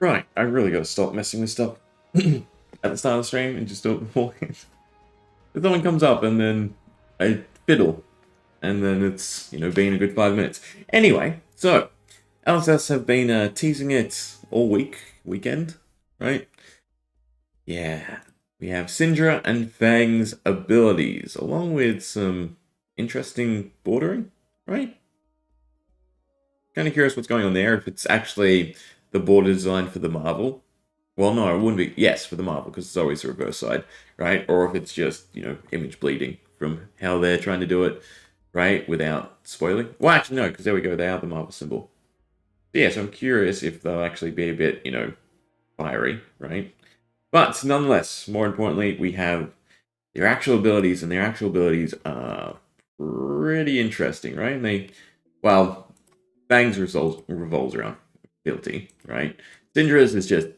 Right, I really gotta stop messing with stuff at the start of the stream and just do it beforehand. If someone comes up and then I fiddle, and then it's, been a good 5 minutes. Anyway, so, LSS have been teasing it all weekend, right? Yeah, we have Syndra and Fang's abilities, along with some interesting bordering, right? Kind of curious what's going on there, if it's actually the border design for the Marvel. Well, no, it wouldn't be. Yes, for the Marvel, because it's always the reverse side, right? Or if it's just, image bleeding from how they're trying to do it, right? Without spoiling. Well, actually, no, because there we go. They are the Marvel symbol. Yeah, so I'm curious if they'll actually be a bit, fiery, right? But nonetheless, more importantly, we have their actual abilities, and their actual abilities are pretty interesting, right? And well, Bangs revolves around ability, right? Syndra's is just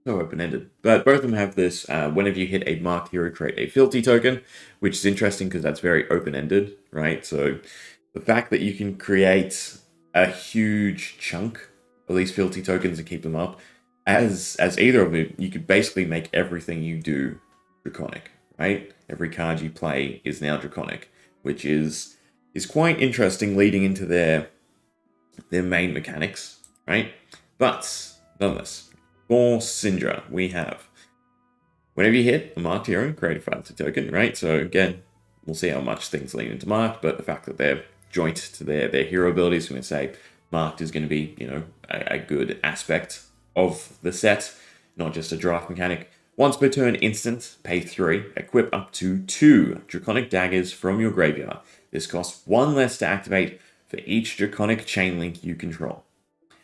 so open-ended. But both of them have this, whenever you hit a marked hero, create a fealty token, which is interesting because that's very open-ended, right? So the fact that you can create a huge chunk of these fealty tokens and keep them up, as either of you could basically make everything you do draconic, right? Every card you play is now draconic, which is quite interesting leading into their main mechanics, right? But nonetheless, for Syndra, we have whenever you hit a marked hero, create a fealty token, right? So again, we'll see how much things lean into marked, but the fact that they're joint to their hero abilities, we're going to say marked is going to be, a good aspect of the set, not just a draft mechanic. Once per turn instant, pay 3, equip up to 2 Draconic Daggers from your graveyard. This costs 1 less to activate for each Draconic chain link you control.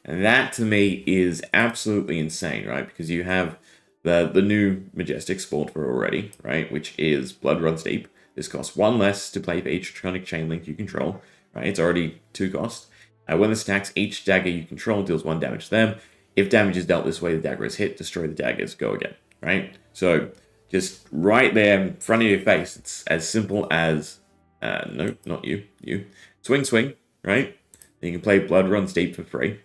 And that, to me, is absolutely insane, right? Because you have the new Majestic spawned for already, right? Which is Blood Runs Deep. This costs 1 less to play for each Draconic chain link you control, right? It's already 2 cost. When this attacks, each dagger you control deals 1 damage to them. If damage is dealt this way, the dagger is hit, destroy the daggers, go again, right? So, just right there in front of your face, it's as simple as, no, not you, swing, right? Then you can play Blood Runs Deep for free.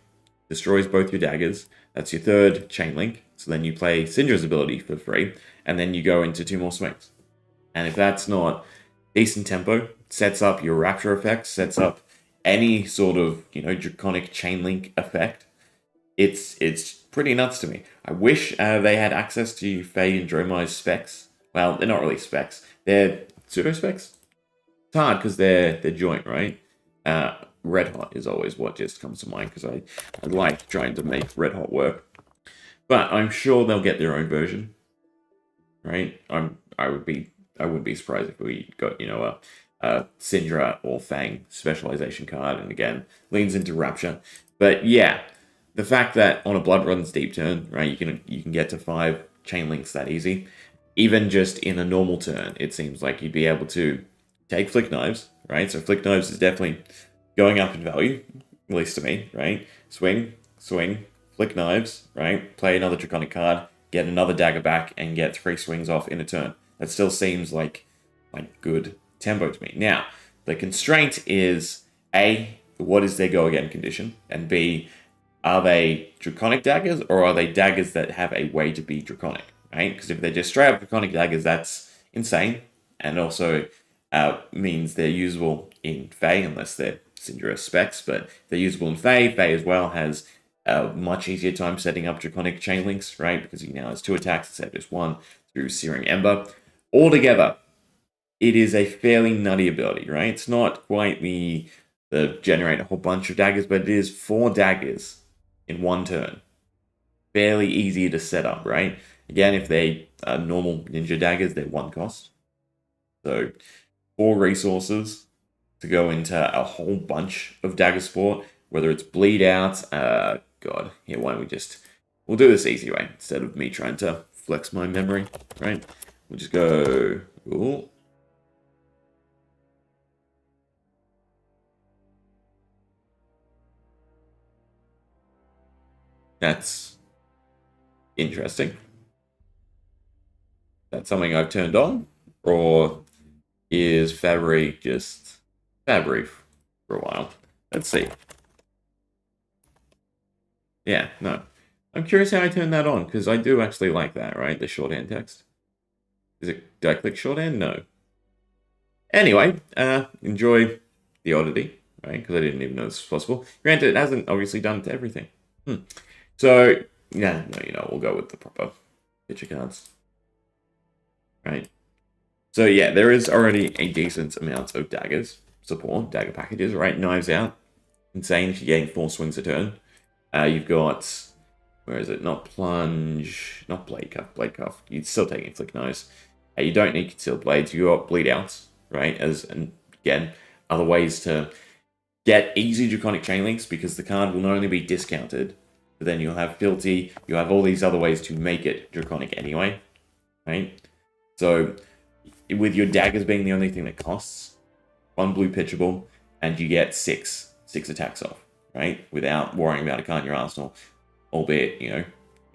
Destroys both your daggers. That's your 3rd chain link. So then you play Syndra's ability for free, and then you go into 2 more swings. And if that's not decent tempo, sets up your Rapture effect, sets up any sort of, draconic chain link effect, it's pretty nuts to me. I wish they had access to Faye and Dromai's specs. Well, they're not really specs. They're pseudo-specs. It's hard because they're joint, right? Red Hot is always what just comes to mind because I like trying to make Red Hot work. But I'm sure they'll get their own version, right? I wouldn't be surprised if we got a Syndra or Fang specialization card, and again leans into Rapture. But yeah, the fact that on a Blood Runs Deep turn, right, you can get to 5 chain links that easy. Even just in a normal turn, it seems like you'd be able to take Flick Knives, right? So Flick Knives is definitely going up in value, at least to me, right? Swing, Flick Knives, right? Play another Draconic card, get another dagger back, and get 3 swings off in a turn. That still seems like good tempo to me. Now, the constraint is A, what is their go again condition? And B, are they Draconic daggers, or are they daggers that have a way to be Draconic, right? Because if they're just straight up Draconic daggers, that's insane, and also means they're usable in Fae, unless they're Syndra specs, but they're usable in Fae. Fae as well has a much easier time setting up Draconic chain links, right? Because he now has 2 attacks instead of just 1 through Searing Ember. Altogether, it is a fairly nutty ability, right? It's not quite the generate a whole bunch of daggers, but it is 4 daggers in 1 turn. Fairly easy to set up, right? Again, if they are normal ninja daggers, they're 1 cost. So 4 resources to go into a whole bunch of dagger sport, whether it's bleed out, God, here, why don't we'll do this easy way, instead of me trying to flex my memory, right? We'll just go, ooh. That's interesting. That's something I've turned on, or is Fabry just Fabry for a while? Let's see. Yeah, no. I'm curious how I turn that on, because I do actually like that, right? The shorthand text. Do I click shorthand? No. Anyway, enjoy the oddity, right? Because I didn't even know this was possible. Granted, it hasn't obviously done it to everything. So, yeah, no, we'll go with the proper picture cards. Right? So, yeah, there is already a decent amount of daggers support, dagger packages, right? Knives Out. Insane if you're getting 4 swings a turn. You've got, where is it? Not plunge, not blade cuff. Blade cuff. You're still taking flick knives. You don't need concealed blades. You got bleed outs, right? And again, other ways to get easy draconic chain links, because the card will not only be discounted, but then you'll have filthy. You have all these other ways to make it draconic anyway, right? So with your daggers being the only thing that costs 1 blue pitchable, and you get 6 attacks off, right? Without worrying about a card in your arsenal, albeit,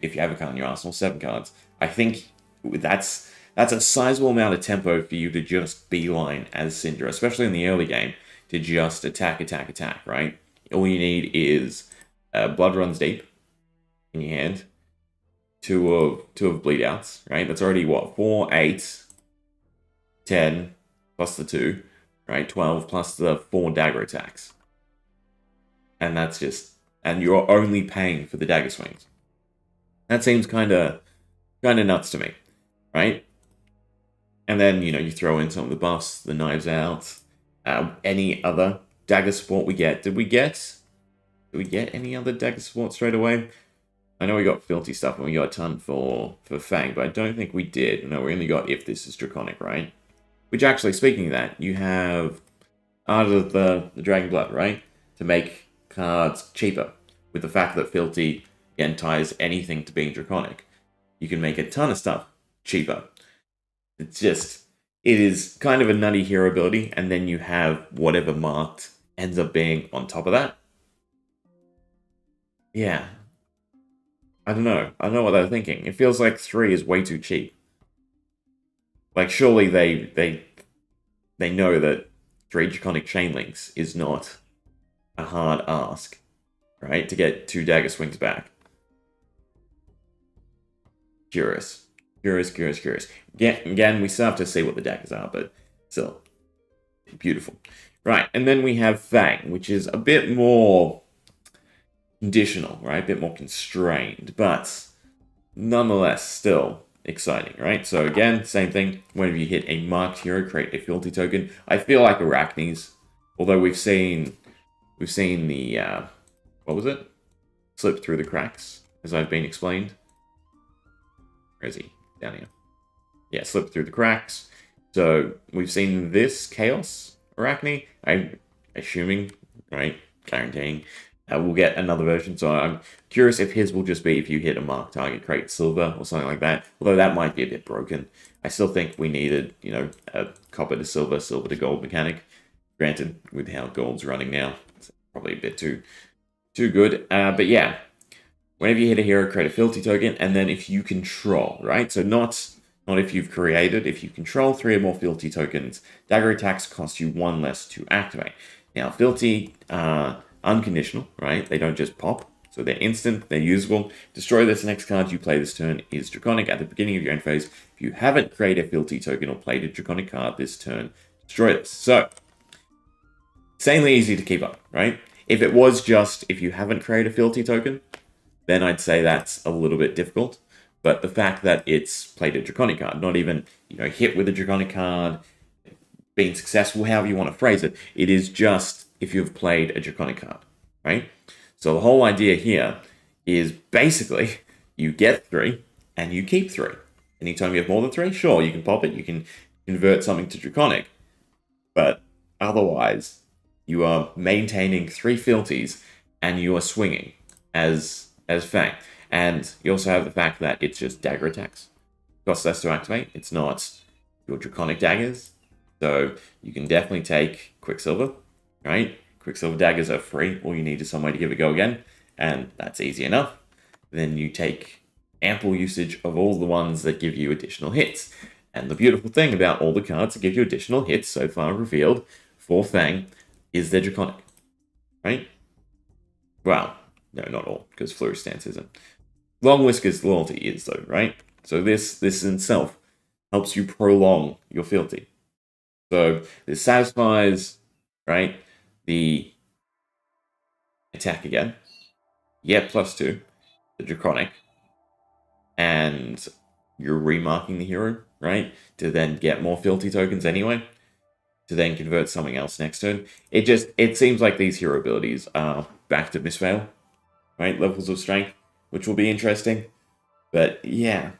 if you have a card in your arsenal, 7 cards. I think that's a sizable amount of tempo for you to just beeline as Syndra, especially in the early game, to just attack, right? All you need is Blood Runs Deep in your hand, two of Bleed Outs, right? That's already, what, 4, 8, 10, plus the 2, right? 12, plus the 4 dagger attacks. And that's just... And you're only paying for the dagger swings. That seems kind of nuts to me, right? And then, you throw in some of the buffs, the Knives Out, any other dagger support we get. Did we get any other dagger support straight away? I know we got filthy stuff and we got a ton for Fang, but I don't think we did. No, we only got if this is draconic, right? Which actually, speaking of that, you have Art of the Dragon Blood, right? To make cards cheaper. With the fact that filthy, again, ties anything to being draconic. You can make a ton of stuff cheaper. It is kind of a nutty hero ability, and then you have whatever marked ends up being on top of that. Yeah. I don't know. I don't know what they're thinking. It feels like 3 is way too cheap. Like, surely they know that 3 draconic chain links is not a hard ask, right? To get 2 dagger swings back. Curious. Again, we still have to see what the daggers are, but still. Beautiful. Right, and then we have Fang, which is a bit more conditional, right? A bit more constrained, but nonetheless still exciting, right? So again, same thing. Whenever you hit a marked hero, create a filthy token. I feel like Arachnes, although we've seen the what was it? Slip through the cracks, as I've been explained. Where is he? Down here. Yeah, slip through the cracks. So we've seen this Chaos Arachne. I'm assuming, right? Guaranteeing. We'll get another version. So I'm curious if his will just be if you hit a marked target, create silver or something like that. Although that might be a bit broken. I still think we needed, a copper to silver, silver to gold mechanic. Granted, with how gold's running now, it's probably a bit too good. But yeah. Whenever you hit a hero, create a filthy token, and then if you control, right? So not if you've created, if you control 3 or more filthy tokens, dagger attacks cost you 1 less to activate. Now, filthy are unconditional, right? They don't just pop, so they're instant, they're usable. Destroy this next card you play this turn is draconic at the beginning of your end phase. If you haven't created a filthy token or played a draconic card this turn, destroy this. So, insanely easy to keep up, right? If it was just if you haven't created a filthy token, then I'd say that's a little bit difficult. But the fact that it's played a draconic card, not even, hit with a draconic card, being successful, however you want to phrase it, it is just if you've played a draconic card, right? So the whole idea here is basically you get 3 and you keep 3. Anytime you have more than 3, sure, you can pop it, you can convert something to draconic. But otherwise, you are maintaining 3 filthies and you are swinging as Fang. And you also have the fact that it's just dagger attacks. Costs less to activate. It's not your draconic daggers. So you can definitely take Quicksilver, right? Quicksilver daggers are free. All you need is some way to give it a go again. And that's easy enough. Then you take ample usage of all the ones that give you additional hits. And the beautiful thing about all the cards that give you additional hits so far revealed for Fang is they're draconic, right? Well, no, not all, because Flurry Stance isn't. Long Whisker's loyalty is, though, right? So this in itself helps you prolong your fealty. So this satisfies, right, the attack again. You get +2, the Draconic, and you're remarking the hero, right, to then get more fealty tokens anyway, to then convert something else next turn. It seems like these hero abilities are back to Misfail, right, levels of strength, which will be interesting. But yeah,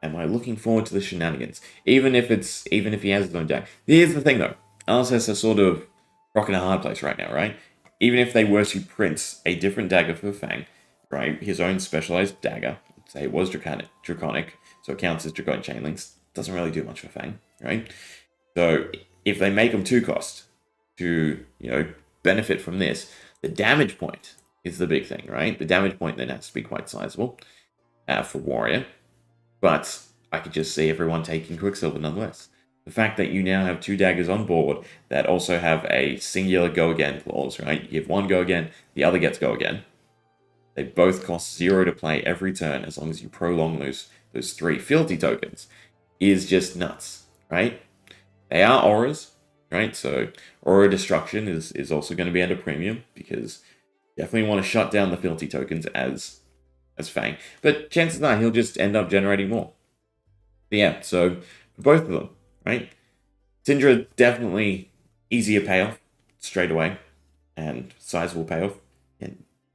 am I looking forward to the shenanigans? Even if he has his own deck. Here's the thing though, RSS are sort of rocking a hard place right now, right? Even if they were to print a different dagger for Fang, right, his own specialized dagger, say it was draconic, so it counts as Draconic Chainlinks, doesn't really do much for Fang, right? So if they make them 2-cost to, benefit from this, the damage point is the big thing, right? The damage point then has to be quite sizable for Warrior. But I could just see everyone taking Quicksilver nonetheless. The fact that you now have 2 daggers on board that also have a singular go again clause, right? You give one go again, the other gets go again. They both cost 0 to play every turn as long as you prolong those 3 fealty tokens. Is just nuts, right? They are auras, right? So aura destruction is also going to be at a premium because you definitely want to shut down the fealty tokens as Fang. But chances are he'll just end up generating more. But yeah, so for both of them, right? Syndra definitely easier payoff straight away and sizable payoff.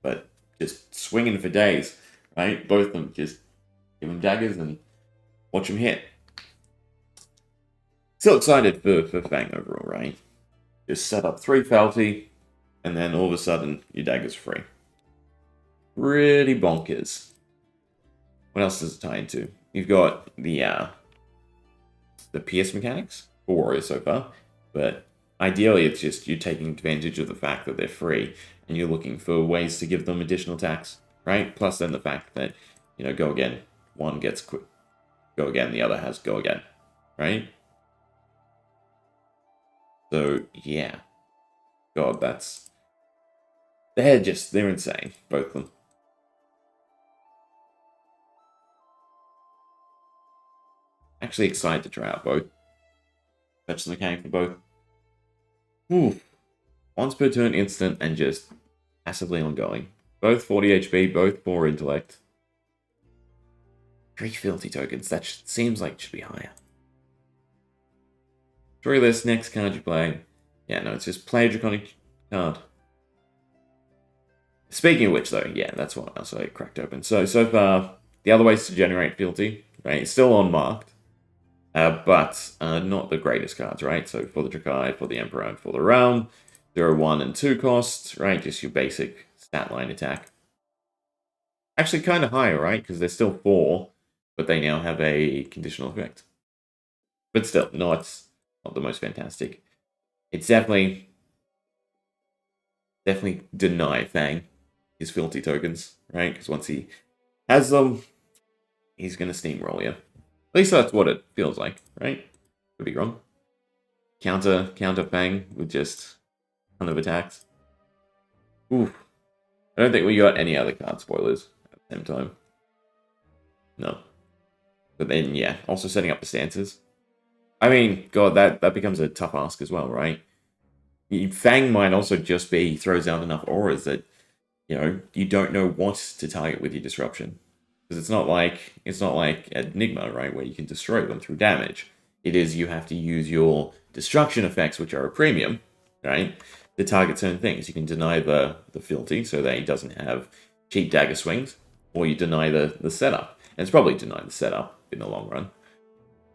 But just swinging for days, right? Both of them just give them daggers and watch them hit. Still excited for Fang overall, right? Just set up 3 fealty and then all of a sudden your dagger's free. Pretty bonkers. What else does it tie into? You've got the PS mechanics for Warrior so far, but ideally it's just you taking advantage of the fact that they're free and you're looking for ways to give them additional attacks, right? Plus then the fact that, go again, one gets quick, go again, the other has go again, right? So yeah, God, they're insane, both of them. Actually excited to try out both. Fetch the mechanic for both. Ooh. Once per turn instant and just passively ongoing. Both 40 HP, both 4 intellect. 3 fealty tokens, that seems like it should be higher. Draw this next card you play. Yeah, no, it's just play a draconic card. Speaking of which, though, yeah, that's what else I cracked open. So far, the other ways to generate fealty, right, it's still unmarked. But not the greatest cards, right? So for the Drakai, for the Emperor, and for the Realm, there are 1 and 2 costs, right? Just your basic stat line attack. Actually, kind of higher, right? Because they're still 4, but they now have a conditional effect. But still, not the most fantastic. It's definitely deny Fang his fealty tokens, right? Because once he has them, he's going to steamroll you. At least that's what it feels like, right? Could be wrong. Counter Fang with just a ton of attacks. Ooh. I don't think we got any other card spoilers at the same time. No. But then, yeah, also setting up the stances. I mean, God, that becomes a tough ask as well, right? Fang might also just be, throws out enough auras that, you don't know what to target with your disruption. Because it's not like Enigma, right, where you can destroy them through damage. It is you have to use your destruction effects, which are a premium, right, to target certain things. You can deny the fealty so that he doesn't have cheap dagger swings, or you deny the setup. And it's probably deny the setup in the long run.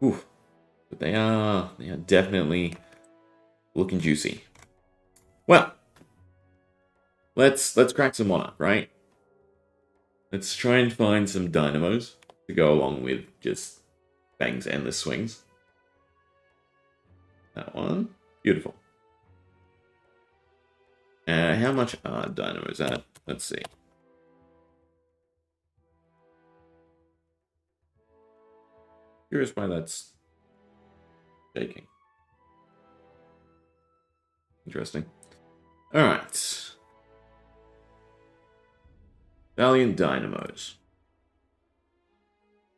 Ooh. But they are definitely looking juicy. Well, let's crack some Monarch, right? Let's try and find some dynamos to go along with just Fang's endless swings. That one. Beautiful. How much are dynamos at? Let's see. Curious why that's shaking. Interesting. Alright. Valiant Dynamos.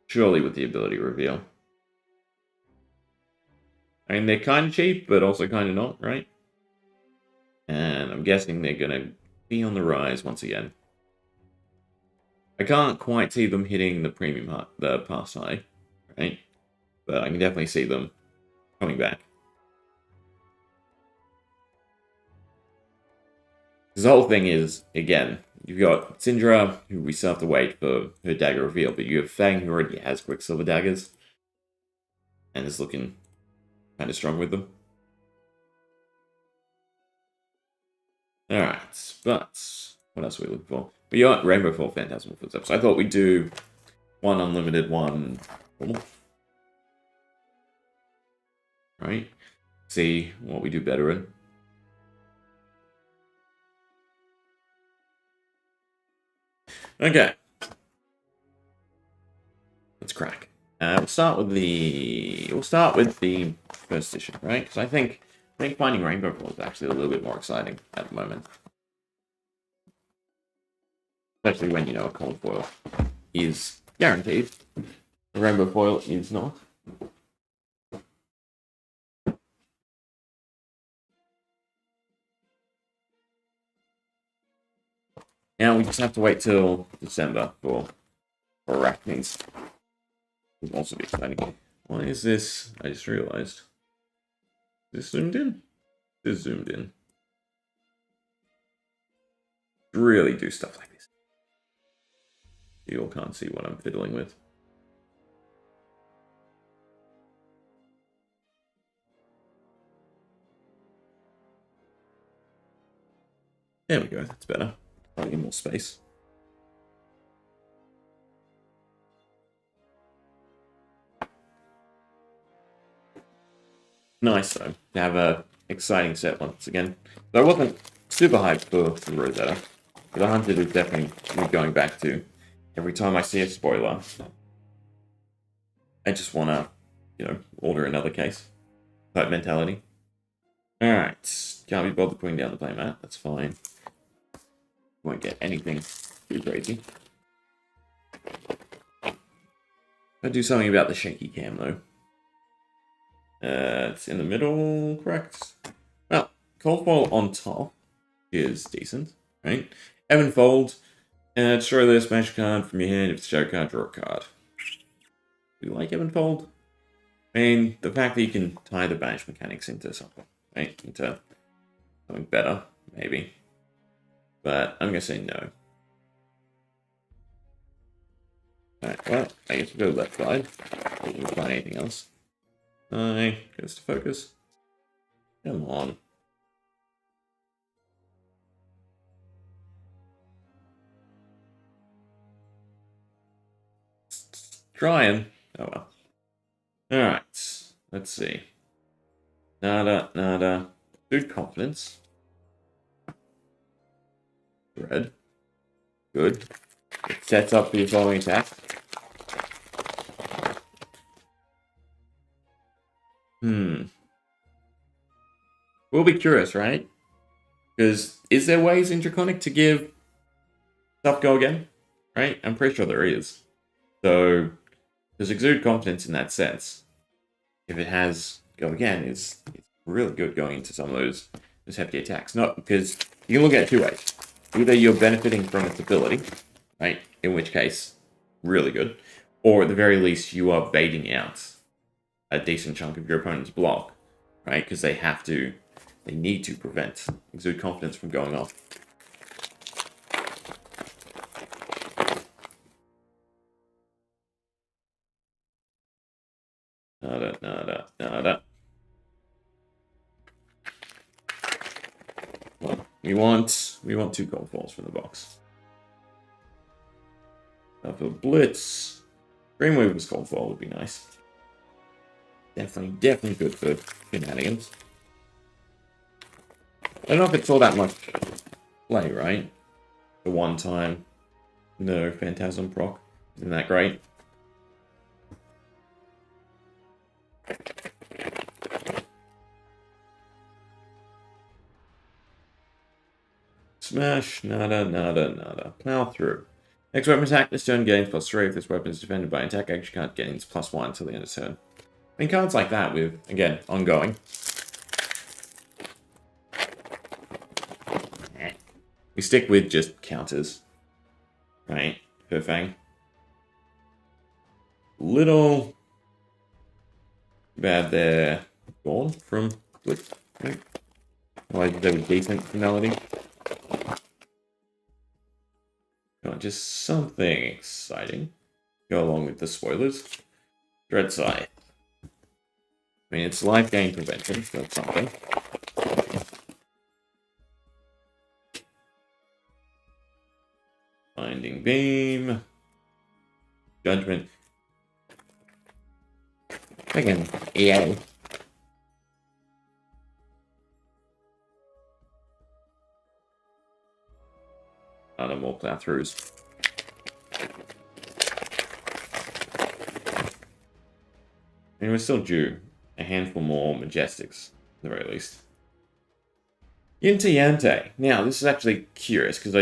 Surely with the ability reveal. I mean, they're kind of cheap, but also kind of not, right? And I'm guessing they're going to be on the rise once again. I can't quite see them hitting the premium, the pass high, right? But I can definitely see them coming back. Because the whole thing is, again, you've got Syndra, who we still have to wait for her dagger reveal, but you have Fang, who already has Quicksilver daggers, and is looking kind of strong with them. Alright, but what else are we looking for? We got Rainbow Fall Phantasmal Footsteps. I thought we'd do one unlimited, one normal. Right? See what we do better in. Okay. Let's crack. We'll start with the first edition, right? Because I think finding Rainbow Fall is actually a little bit more exciting at the moment. Especially when, you know, a cold foil is guaranteed. A rainbow foil is not. Now we just have to wait till December for Arachnes. It will also be exciting. Why is this? I just realized. Is this zoomed in? This is zoomed in. Really do stuff like this. You all can't see what I'm fiddling with. There we go, that's better. Probably more space. Nice though, to have a exciting set once again. So I wasn't super hyped for Rosetta. But the Hunted is definitely going back to every time I see a spoiler. I just wanna, you know, order another case. Type mentality. Alright. Can't be bothered putting down the playmat, that's fine. Won't get anything too crazy. I'll do something about the shaky cam though. It's in the middle, correct? Well, Cold Foil on top is decent, right? Evanfold, destroy this magic card from your hand. If it's a show card, draw a card. Do you like Evanfold? I mean, the fact that you can tie the banish mechanics into something, right? Into something better, maybe. But I'm gonna say no. Alright, well, I guess we'll go left side. We can find anything else. Goes to focus. Come on. Trying. Oh well. Alright. Let's see. Nada, nada. Good confidence. Red. Good. It sets up the following attack. We'll be curious, right? Because is there ways in Draconic to give stuff go again? Right? I'm pretty sure there is. So there's exude confidence in that sense. If it has go again, it's really good going into some of those hefty attacks. Not because you can look at it two ways. Either you're benefiting from its ability, right? In which case, really good. Or at the very least, you are baiting out a decent chunk of your opponent's block, right? Because they need to prevent exude confidence from going off. Nada. Well, we want 2 gold falls from the box. Now for Blitz, Dreamweaver's gold fall would be nice. Definitely good for shenanigans. I don't know if it's all that much play, right? The one time, no Phantasm proc. Isn't that great? Smash, nada. Plow through. Next weapon attack, this turn gains +3. If this weapon is defended by an attack action card, gains +1 until the end of turn. I mean, cards like that with, again, ongoing. We stick with just counters. Right? Per Fang. Little bad they're gone from Blitz. Right? Like they were decent finality. Just something exciting. Go along with the spoilers. Dread Scythe. I mean, it's life gain prevention, so that's something. Binding Beam. Judgment. Again, EA. No more plow-throughs. I mean, we're still due a handful more Majestics, at the very least. Yinta Yante. Now, this is actually curious, because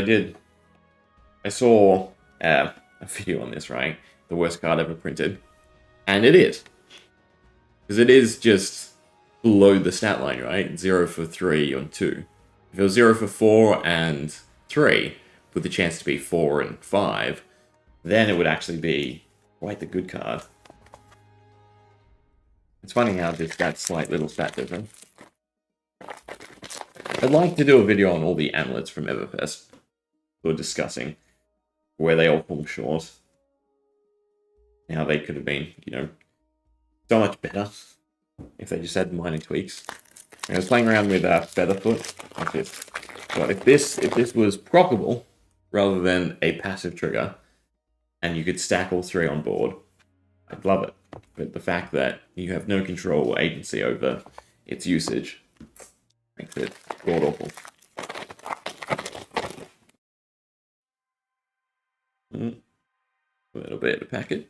I saw a video on this, right? The worst card ever printed. And it is. Because it is just below the stat line, right? 0 for 3 on 2. If it was 0 for 4 and 3, with the chance to be 4 and 5, then it would actually be quite the good card. It's funny how just that slight little stat difference. I'd like to do a video on all the amulets from Everfest. We're discussing where they all fall short. And how they could have been, you know, so much better if they just had minor tweaks. I was playing around with Featherfoot. But if this was proccable rather than a passive trigger, and you could stack all 3 on board, I'd love it. But the fact that you have no control or agency over its usage makes it god-awful. A little bit of a packet.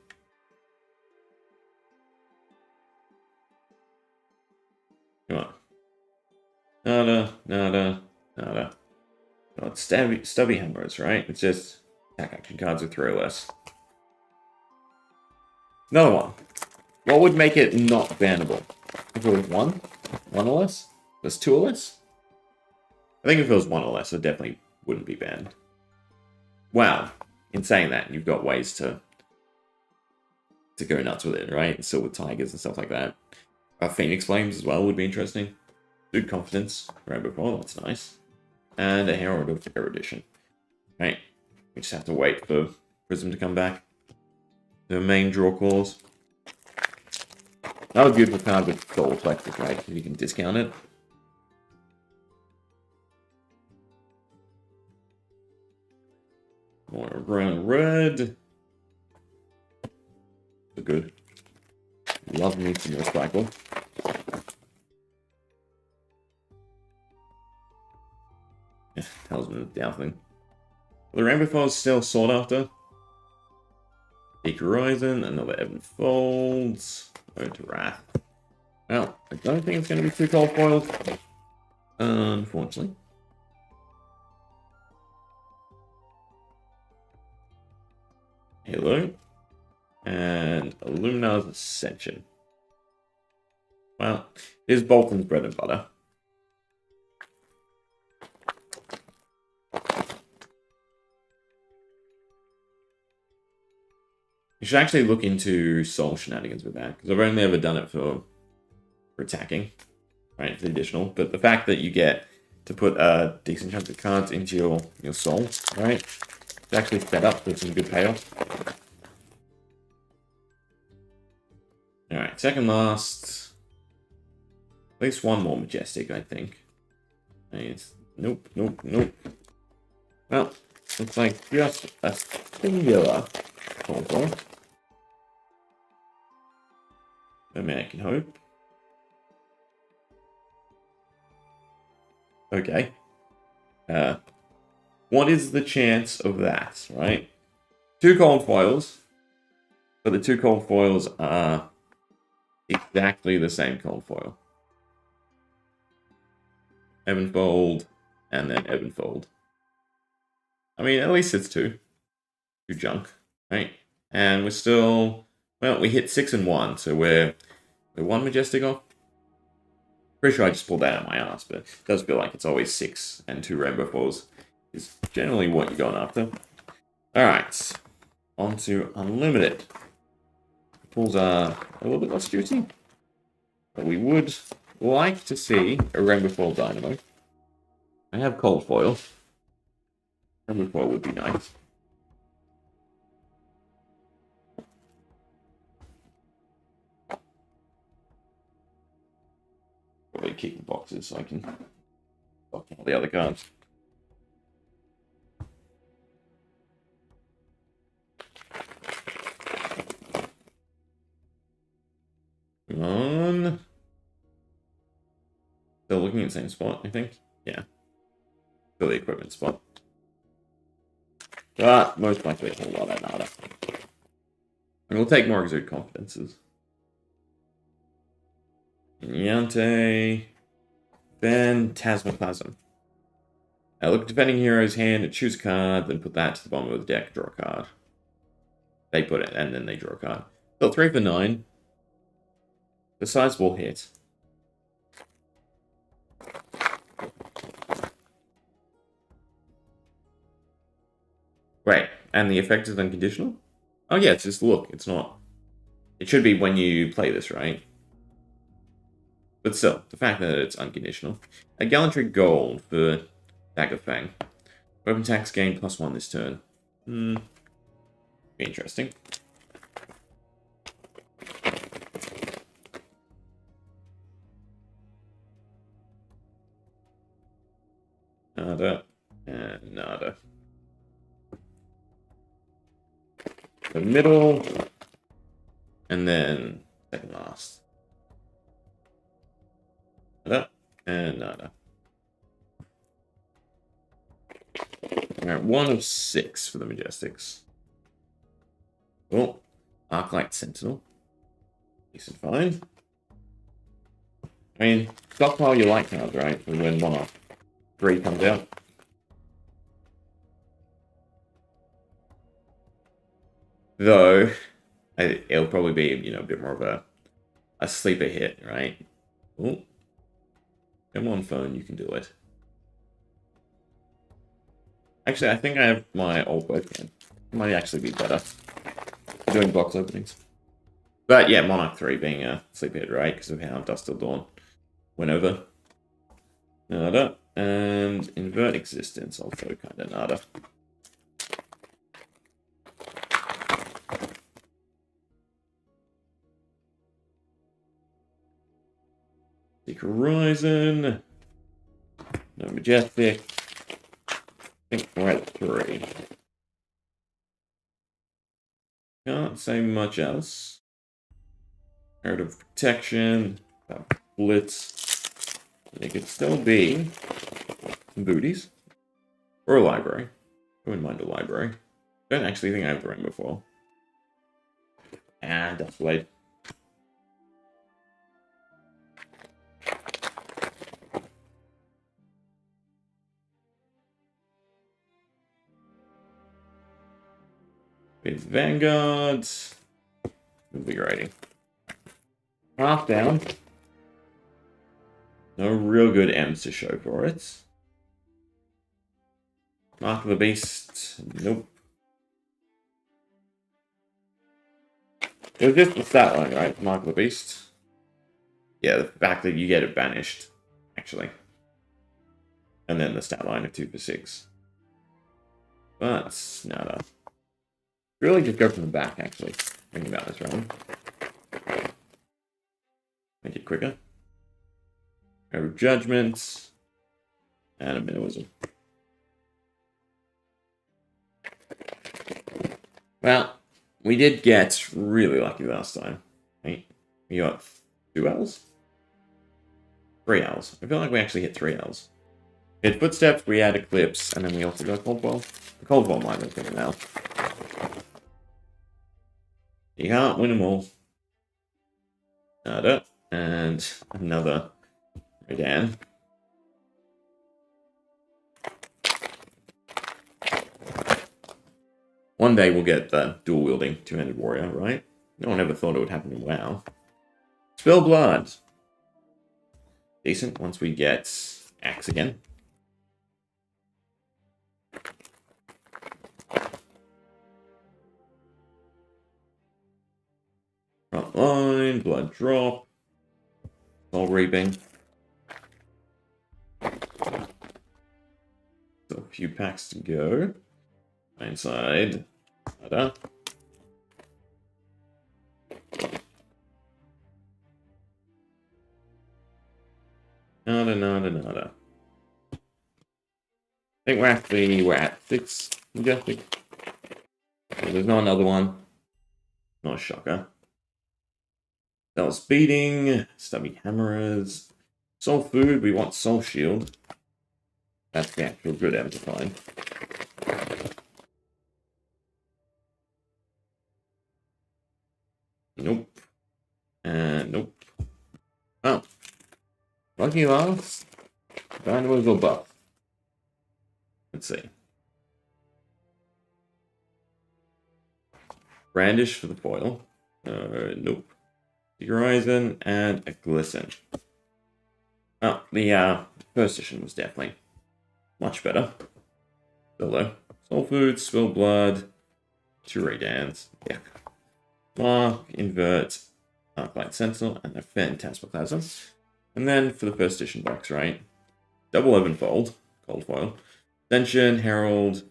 Come on. Nada. Oh, it's stubby hammers, right? It's just attack action cards with 3 or less. Another one. What would make it not bannable? If it was 1? 1 or less? If it was 2 or less? I think if it was 1 or less, it definitely wouldn't be banned. Wow. In saying that, you've got ways to go nuts with it, right? Silver Tigers and stuff like that. Phoenix Flames as well would be interesting. Good Confidence, Rainbow Ball, that's nice. And a Herald of Erudition. Right. We just have to wait for Prism to come back. The main draw clause. Another beautiful card with Gold Plexus, right? If you can discount it. More brown red. So good. Love me some more Sparkle. Yeah, Talisman of Doubting. The Rainbow Fall is still sought after. Peak Horizon, another Ebon Folds. Ode to Wrath. Well, I don't think it's going to be 2 cold foils. Unfortunately. Klloo. And Illumina's Ascension. Well, it is Bolton's bread and butter. You should actually look into soul shenanigans with that, because I've only ever done it for attacking, right? It's additional, but the fact that you get to put a decent chunk of cards into your soul, right? It's actually set up for some good payoff. All right, second last. At least one more Majestic, I think. Nope. Well, looks like just a singular console. American Hope. Okay. What is the chance of that, right? 2 cold foils, but the 2 cold foils are exactly the same cold foil. Ebonfold, and then Ebonfold. I mean, at least it's 2. 2 junk, right? And we're still, well, we hit 6 and 1, so we're 1 majestic off. Pretty sure I just pulled that out of my ass, but it does feel like it's always 6 and 2 rainbow falls is generally what you're going after. Alright, on to unlimited. Pulls are a little bit less juicy, but we would like to see a rainbow foil dynamo. I have cold foil. Rainbow foil would be nice. Probably keep the boxes so I can block all the other cards. Come on. Still looking at the same spot, I think. Yeah. Still the equipment spot. But most likely a whole lot of nada. And we'll take more exude confidences. Niante. Phantasmaplasm. Look at defending hero's hand, choose a card, then put that to the bottom of the deck, draw a card. They put it, and then they draw a card. So 3 for 9. The sizable hit. Right, and the effect is unconditional? Oh yeah, it's just look, it's not. It should be when you play this, right? But still, the fact that it's unconditional. A Gallantry Gold for Dagger Fang. Weapon tax gain +1 this turn. Be interesting. Nada. And nada. The middle. And then second last. Nada. And nada. Alright, 1 of 6 for the Majestics. Cool. Arclight Sentinel. Decent find. I mean, stockpile your light cards, right? And when 1 of 3 comes out. Though, it'll probably be, you know, a bit more of a sleeper hit, right? Oh. Come on, phone, you can do it. Actually, I think I have my old webcam. It might actually be better for doing box openings. But yeah, Monarch 3 being a sleeper hit, right? Because of how Dust Till Dawn went over. Nada. And Invert Existence, also kind of nada. Secret Horizon. No Majestic. I think we're at 3. Can't say much else. Heart of Protection. Blitz. It could still be some booties. Or a library. I wouldn't mind a library. Don't actually think I have the Rainbow Foil. Ah, Deathblade. Big Vanguard. Invigorating. Half down. No real good M's to show for it. Mark of the Beast. Nope. It was just the stat line, right? Mark of the Beast. Yeah, the fact that you get it banished, actually. And then the stat line of 2 for 6. But, nada. Really just go from the back, actually. Thinking about this round. Make it quicker. No Judgment. And a Minnowism. Well, we did get really lucky last time. Right? We got 2 L's? 3 L's. I feel like we actually hit 3 L's. We had Footsteps, we had Eclipse, and then we also got Coldwell. The Coldwell might have been now. You can't win them all. Nada. And another Redan. One day we'll get the dual-wielding two-handed warrior, right? No one ever thought it would happen in WoW. Spill blood. Decent once we get axe again. Front line, blood drop. Soul reaping. So a few packs to go. Inside. Nada. Nada. I think we're at 6. Yeah, so there's not another one. Not a shocker. That was beating. Stubby hammerers. Soul food. We want soul shield. That's the actual good amplifying. Nope. And nope. Oh. Lucky last. Vandals or buff? Let's see. Brandish for the foil. Nope. The Horizon and a Glisten. Oh, the first edition was definitely much better. Still though. Soul food, spill blood, 2 Raydans. Yeah. Mark, invert, Arclight Sentinel, and a Phantasmoplasm. And then for the first edition box, right? Double Evenfold, cold foil. Ascension, Herald,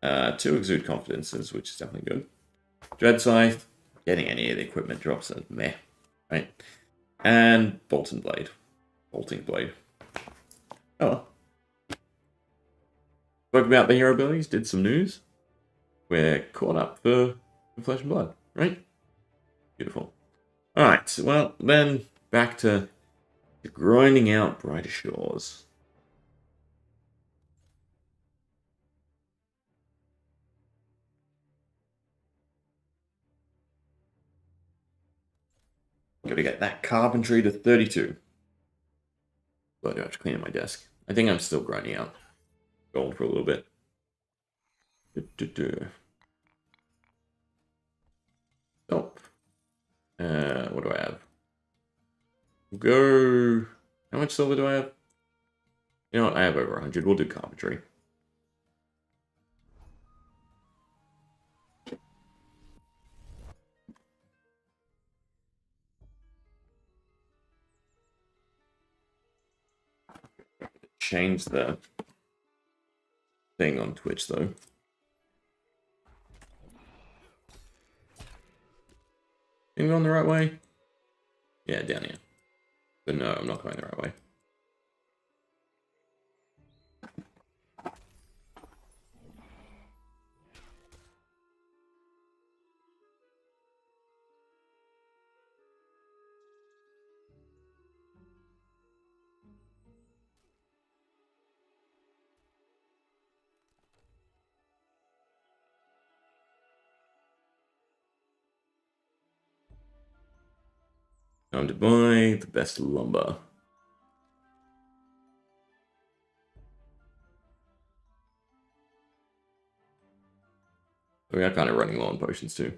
2 Exude Confidences, which is definitely good. Dread Scythe, getting any of the equipment drops are meh, right? And Bolting Blade. Oh. Spoke about the hero abilities, did some news. We're caught up for Flesh and Blood, right? Beautiful. Alright, well, then back to grinding out Brighter Shores. Gotta get that Carpentry to 32. But I do have to clean up my desk. I think I'm still grinding out gold for a little bit. Oh. What do I have? Go. How much silver do I have? You know what? I have over 100. We'll do Carpentry. Change the thing on Twitch though. Am I going the right way? Yeah, down here. But no, I'm not going the right way. Time to buy the best lumber. We are kind of running low on potions too.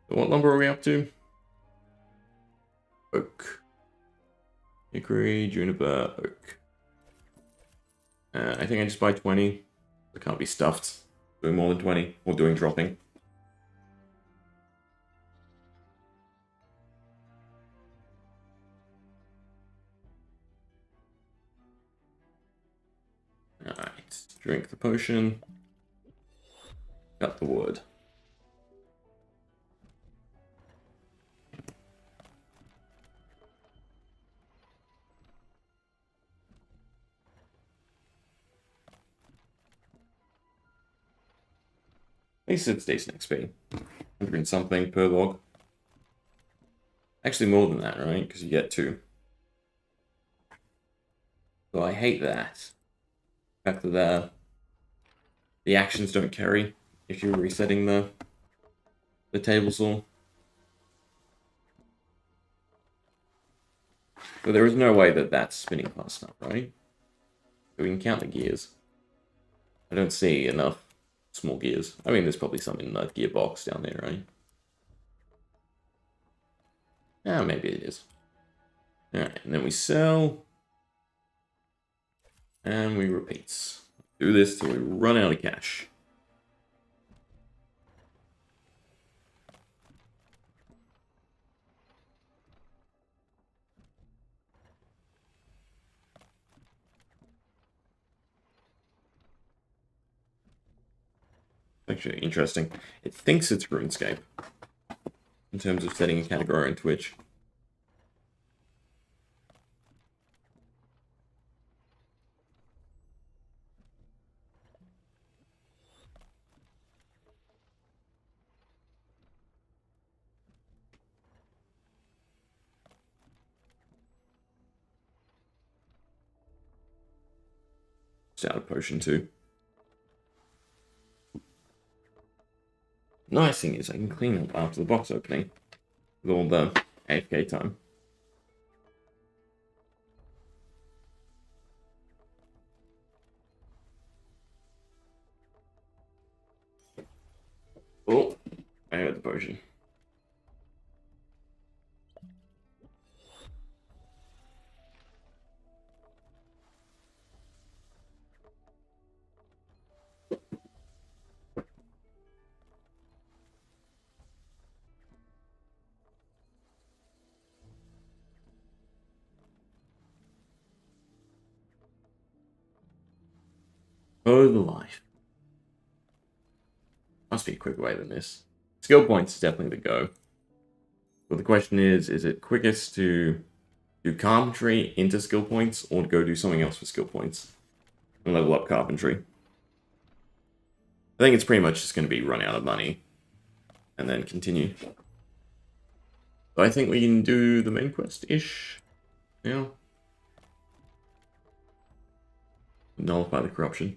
So what lumber are we up to? Oak. Hickory, juniper, oak. I think I just buy 20. I can't be stuffed doing more than 20 or doing dropping. Alright, drink the potion. Cut the wood. At least it's decent XP. 100 and something per log. Actually more than that, right? Because you get 2. So I hate that. The fact that the actions don't carry if you're resetting the table saw. But there is no way that that's spinning fast enough, right? So we can count the gears. I don't see enough small gears. I mean, there's probably some in that gearbox down there, right? Yeah, maybe it is. Alright, and then we sell. And we repeat. Do this till we run out of cash. Actually, interesting. It thinks it's RuneScape in terms of setting a category on Twitch. It's out of potion too. Nice thing is I can clean up after the box opening with all the AFK time. Oh, I got the potion. Oh, the life. Must be a quicker way than this. Skill points is definitely the go. But the question is it quickest to do Carpentry into skill points or to go do something else for skill points and level up Carpentry? I think it's pretty much just going to be run out of money and then continue. But I think we can do the main quest-ish. Yeah. Nullify the corruption.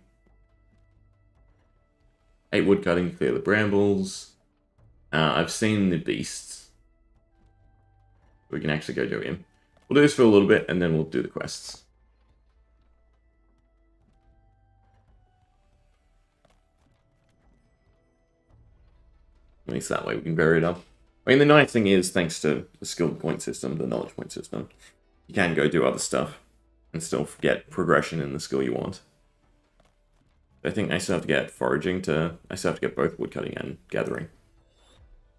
8 woodcutting to clear the brambles. I've seen the beasts. We can actually go do him. We'll do this for a little bit and then we'll do the quests. At least that way we can bury it up. I mean, the nice thing is, thanks to the skill point system, the knowledge point system, you can go do other stuff and still get progression in the skill you want. I think I still have to get foraging to... I still have to get both woodcutting and gathering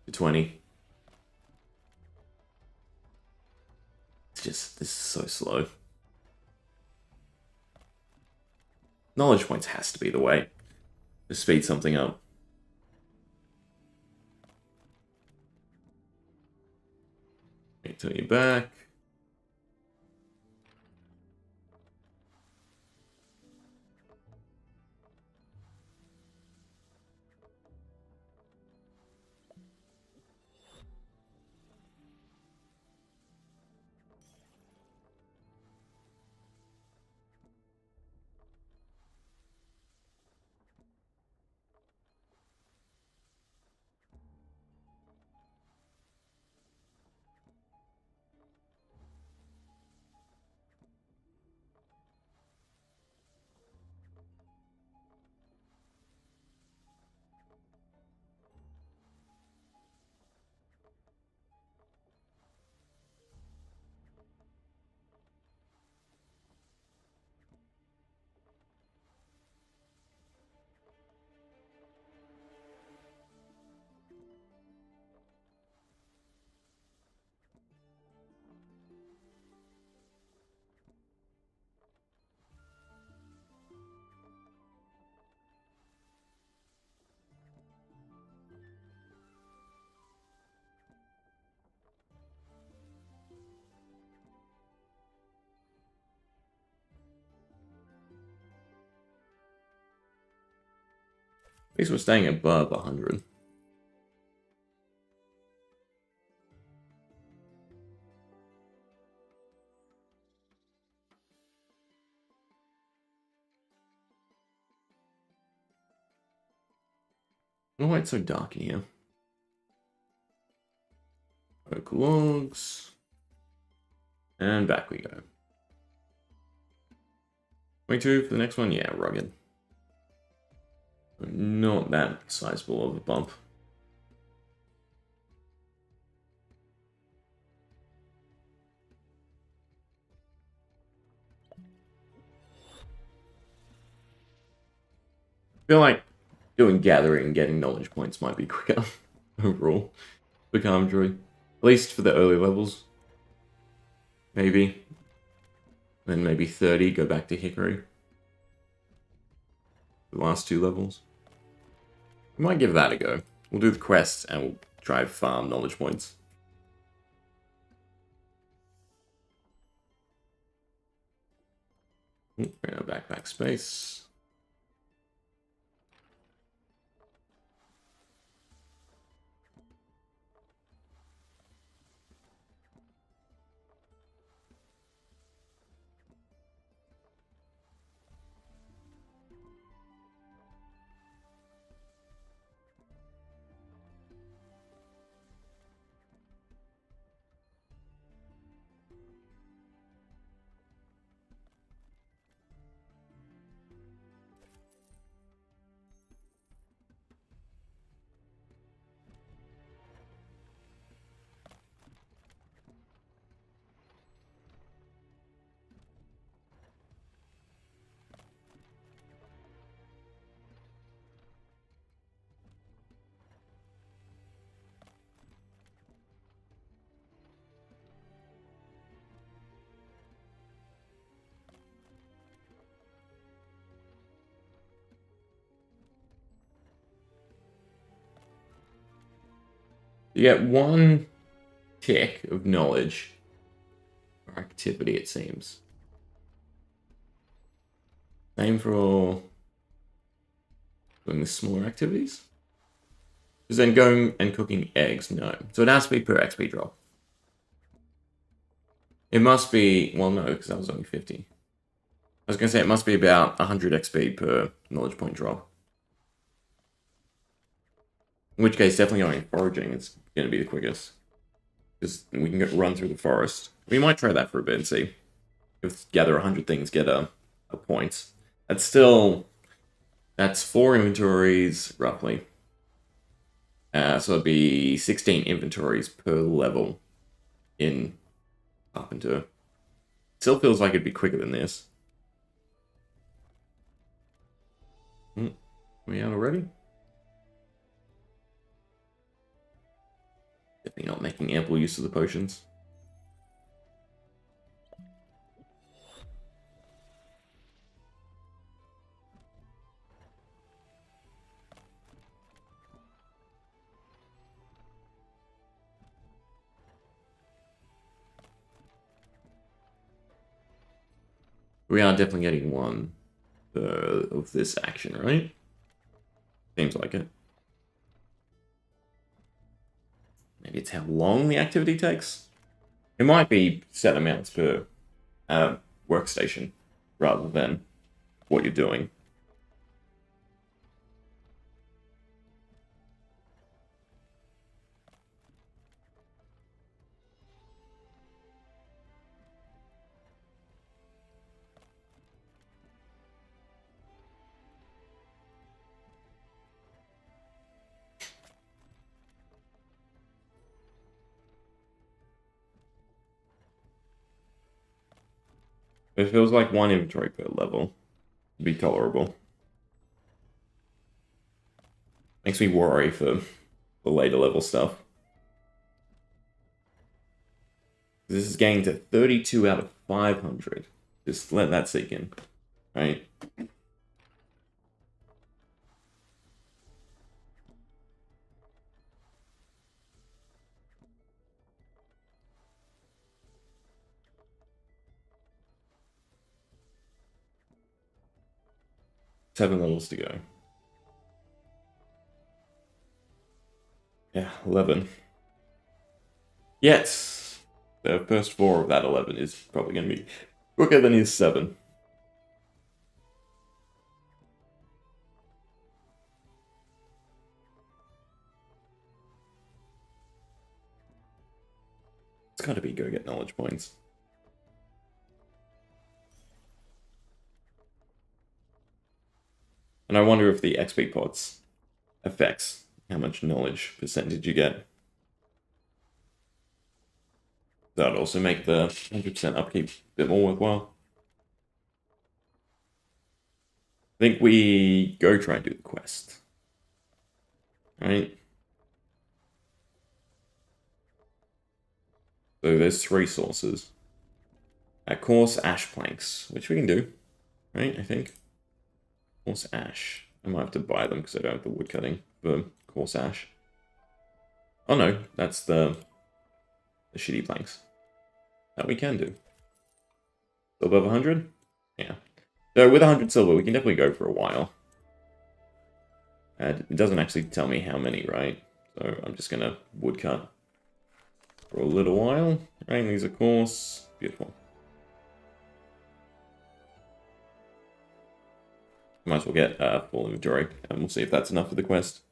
to 20. It's just... this is so slow. Knowledge points has to be the way to speed something up. Wait till you're back. At least we're staying above 100. Oh, why it's so dark in here? Oak logs. And back we go. 22 for the next one? Yeah, rugged. Not that sizable of a bump. I feel like doing gathering and getting knowledge points might be quicker overall for Carpentry. At least for the early levels. Maybe. Then maybe 30, go back to Hickory. The last 2 levels. We might give that a go. We'll do the quests and we'll try and farm knowledge points. Bring our backpack space. You get 1 tick of knowledge or activity, it seems. Same for doing the smaller activities. Because then going and cooking eggs, no. So it has to be per XP drop. It must be, well, no, because that was only 50. I was going to say it must be about 100 XP per knowledge point drop. In which case, definitely going foraging is going to be the quickest. Because we can run through the forest. We might try that for a bit and see if gather 100 things get a point. That's still... That's 4 inventories, roughly. So it'd be 16 inventories per level in Carpenter. Still feels like it'd be quicker than this. We out already? Definitely not making ample use of the potions. We are definitely getting 1 of this action, right? Seems like it. Maybe it's how long the activity takes? It might be set amounts per workstation rather than what you're doing. It feels like 1 inventory per level would be tolerable. Makes me worry for the later level stuff. This is getting to 32 out of 500. Just let that sink in, right? Seven levels to go. Yeah, 11. Yes! The first 4 of that 11 is probably going to be quicker than his 7. It's got to be go get knowledge points. And I wonder if the XP pots affects how much knowledge percentage you get. That'd also make the 100% upkeep a bit more worthwhile. I think we go try and do the quest. Right? So there's 3 sources. Coarse ash planks, which we can do, right? I think. Coarse ash. I might have to buy them because I don't have the wood cutting for coarse ash. Oh no, that's the shitty planks. That we can do. Still above 100? Yeah. So with 100 silver, we can definitely go for a while. It doesn't actually tell me how many, right? So I'm just going to woodcut for a little while. Right, these are coarse. Beautiful. Might as well get full inventory, and we'll see if that's enough for the quest.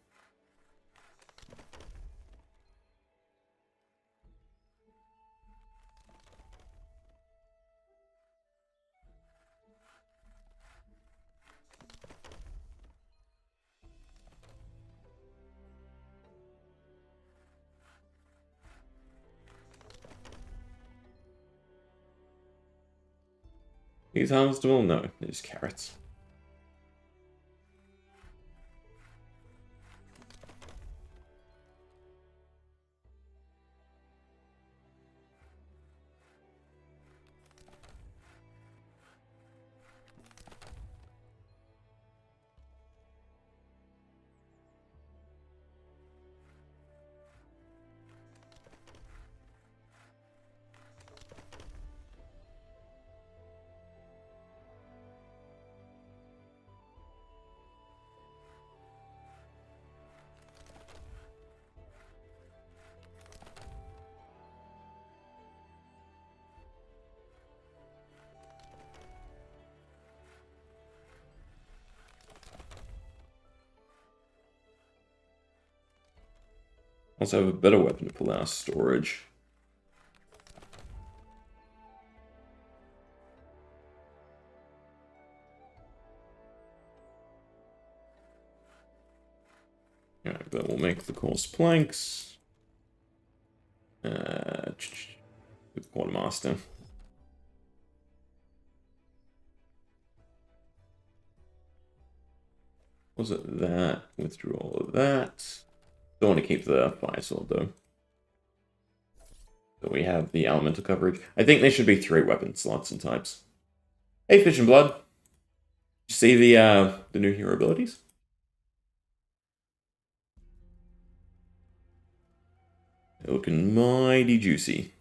These harvestable? No, they're just carrots. Also have a better weapon to pull out of storage. Alright, but we'll make the coarse planks. With Quartermaster. Was it that? Withdraw all of that. Don't want to keep the fire sword though. So we have the elemental coverage. I think there should be 3 weapon slots and types. Hey, Fish and Blood. Did you see the new hero abilities? They're looking mighty juicy.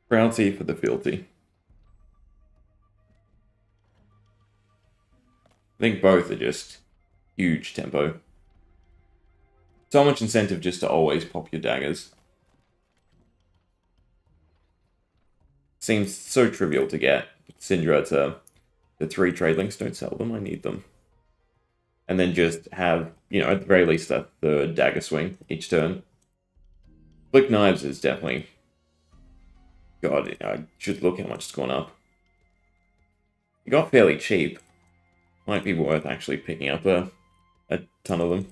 Bounty for the fealty. I think both are just huge tempo. So much incentive just to always pop your daggers. Seems so trivial to get. Syndra to the 3 trade links, don't sell them, I need them. And then just have, you know, at the very least, the dagger swing each turn. Flick Knives is definitely... God, I should look how much it's gone up. It got fairly cheap. Might be worth actually picking up a ton of them.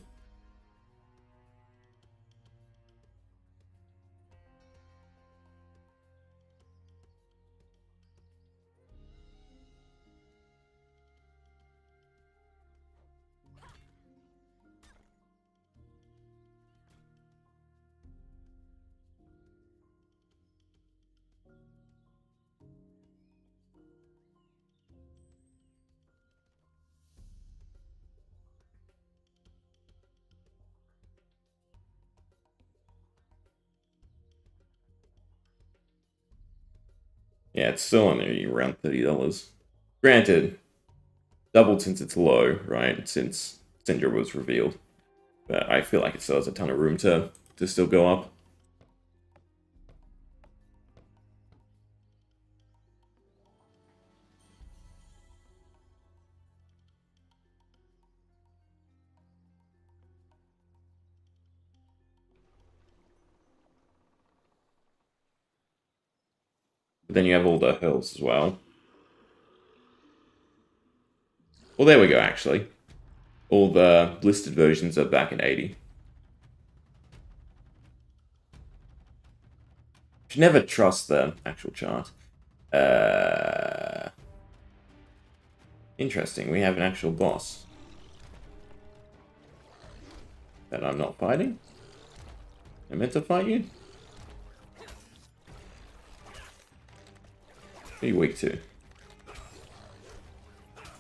Yeah, it's still only around $30. Granted, doubled since it's low, right? Since Cinder was revealed. But I feel like it still has a ton of room to still go up. But then you have all the hills as well. Well, there we go, actually. All the listed versions are back in 80. Should never trust the actual chart. Interesting, we have an actual boss. That I'm not fighting? I meant to fight you? What are you weak to?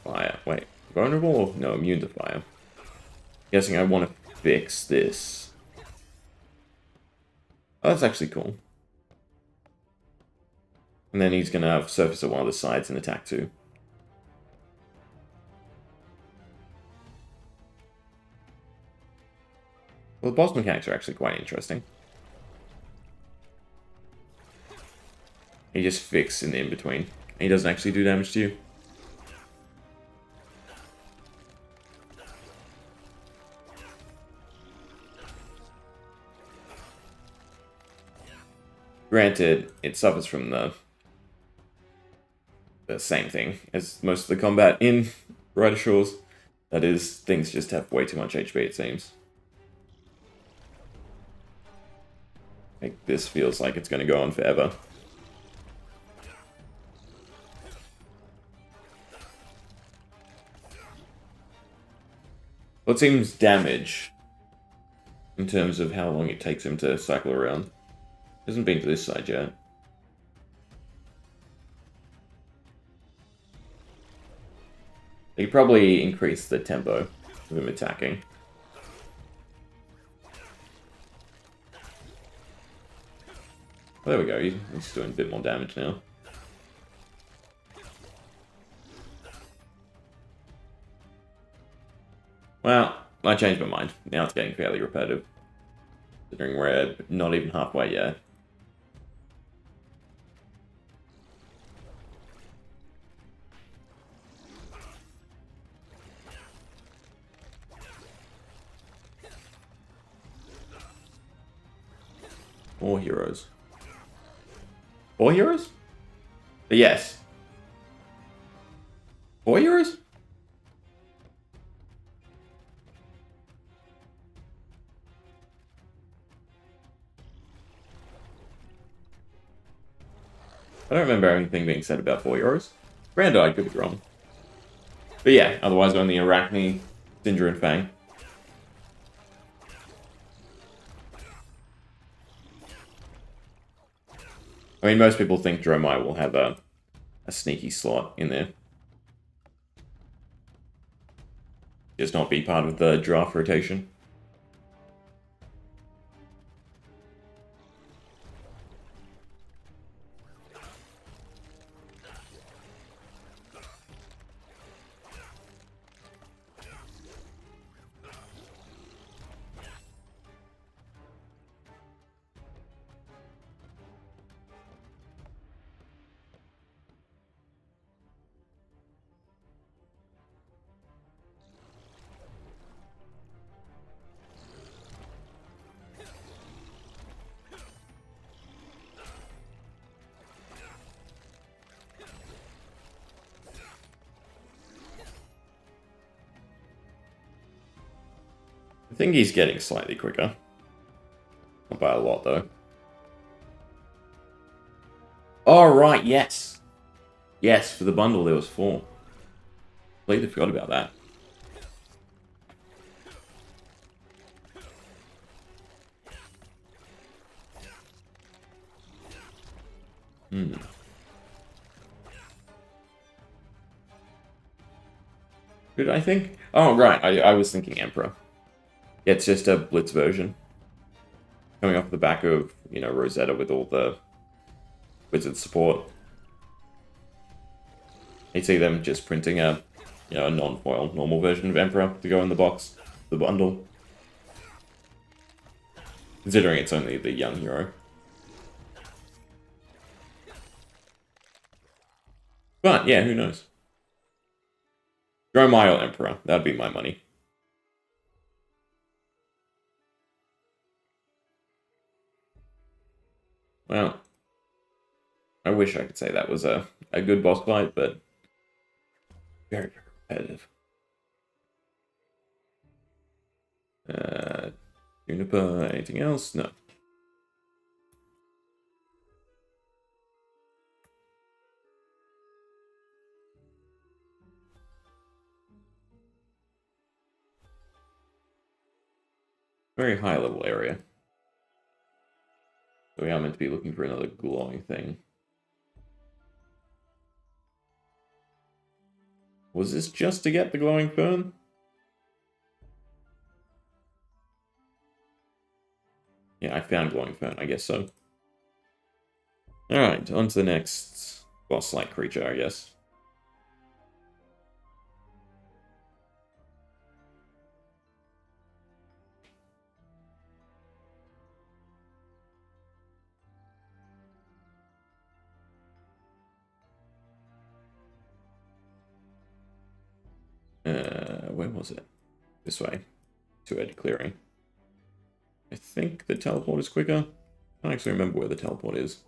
Fire. Wait, vulnerable or no, immune to fire? Guessing I want to fix this. Oh, that's actually cool. And then he's going to have surface at one of the sides and attack too. Well, the boss mechanics are actually quite interesting. He just fixes in the in-between. He doesn't actually do damage to you. Granted, it suffers from the same thing as most of the combat in Rider Shores. That is, things just have way too much HP, it seems. Like, this feels like it's going to go on forever. Well, it seems damage in terms of how long it takes him to cycle around. Hasn't been to this side yet. He probably increased the tempo of him attacking. Oh, there we go, he's doing a bit more damage now. Well, I changed my mind. Now it's getting fairly repetitive. Considering we're not even halfway yet. More heroes. 4 heroes? Yes. 4 heroes? I don't remember anything being said about 4 heroes. Granted, I could be wrong. But yeah, otherwise only Arachne, Sindra, and Fang. I mean, most people think Dromai will have a sneaky slot in there. Just not be part of the draft rotation. I think he's getting slightly quicker. Not by a lot, though. Oh, right, yes. Yes, for the bundle there was 4. Completely forgot about that. Did I think? Oh, right, I was thinking Emperor. Yeah, it's just a Blitz version. Coming off the back of, Rosetta with all the wizard support. I see them just printing a, a non-foil normal version of Emperor to go in the box, the bundle. Considering it's only the young hero. But, yeah, who knows? Dromile Emperor, that'd be my money. Well, I wish I could say that was a good boss fight, but very, very repetitive. Juniper, anything else? No. Very high level area. So we are meant to be looking for another glowing thing. Was this just to get the glowing fern? Yeah, I found glowing fern, I guess so. Alright, on to the next boss-like creature, I guess. Where was it? This way. Two-edge clearing. I think the teleport is quicker. I don't actually remember where the teleport is.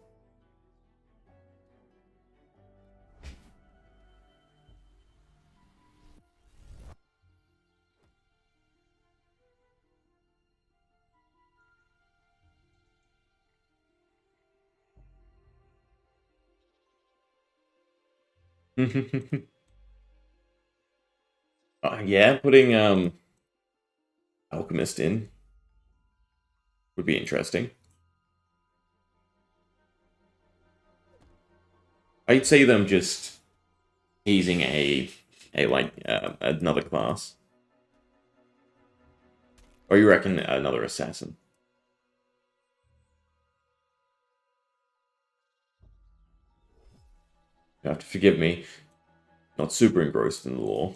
Yeah, putting Alchemist in would be interesting. I'd see them just easing another class. Or you reckon another assassin? You have to forgive me. Not super engrossed in the lore.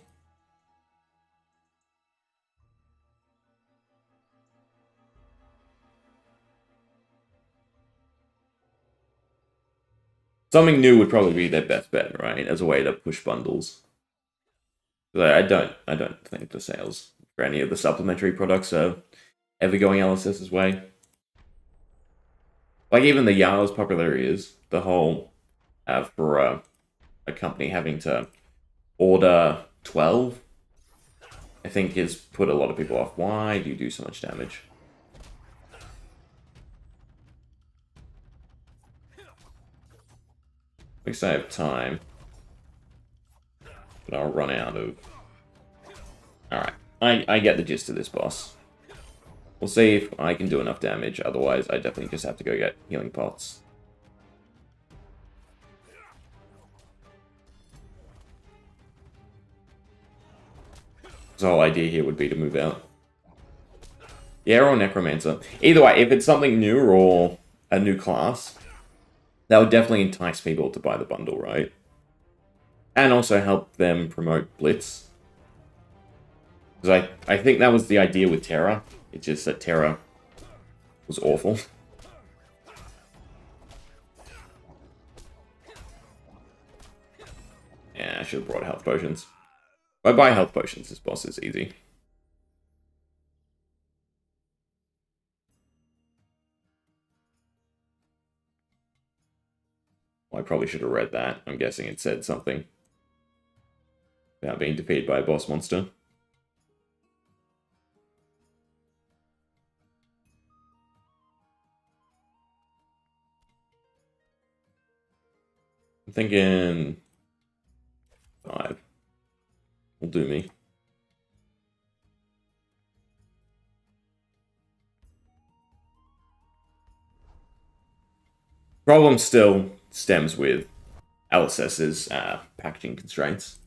Something new would probably be their best bet, right? As a way to push bundles. I don't think the sales for any of the supplementary products are ever going LSS's way. Like even the Yarl's popularity is the whole for a company having to order 12, I think has put a lot of people off. Why do you do so much damage? At least I have time. But I'll run out of... Alright, I get the gist of this boss. We'll see if I can do enough damage, otherwise I definitely just have to go get healing pots. The whole idea here would be to move out. Yeah, or Necromancer. Either way, if it's something new or a new class, that would definitely entice people to buy the bundle, right? And also help them promote Blitz. Because I think that was the idea with Terra. It's just that Terra was awful. Yeah, I should have brought health potions. If I buy health potions, this boss is easy. Well, I probably should have read that. I'm guessing it said something about being defeated by a boss monster. I'm thinking 5 will do me. Problem still stems with LSS's packaging constraints.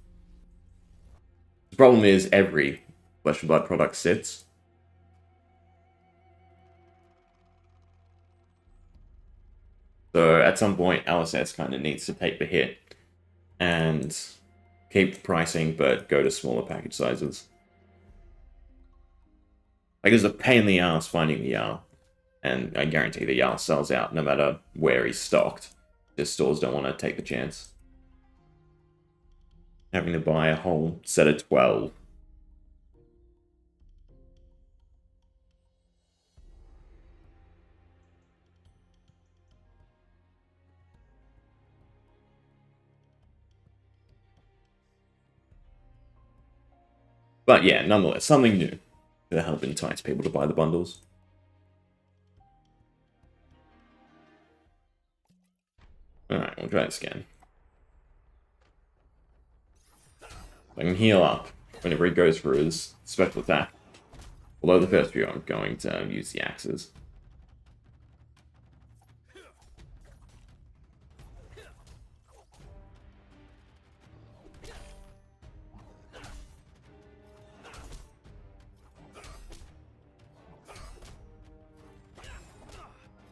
The problem is every Flesh and Blood product sits. So at some point, LSS kind of needs to take the hit and keep the pricing, but go to smaller package sizes. Like, it's a pain in the ass finding the Jarl, and I guarantee the Jarl sells out no matter where he's stocked. Just stores don't want to take the chance. Having to buy a whole set of 12. But yeah, nonetheless, something new to help entice people to buy the bundles. Alright, we'll try this again. I can heal up whenever he goes for his special attack. Although the first few I'm going to use the axes.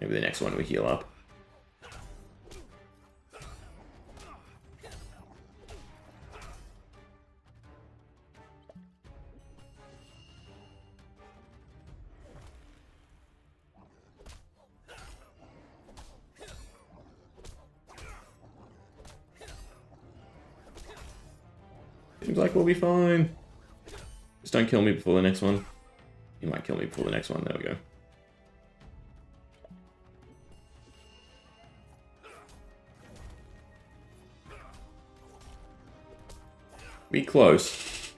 Maybe the next one we heal up. Seems like we'll be fine. Just don't kill me before the next one. You might kill me before the next one. There we go. Be close.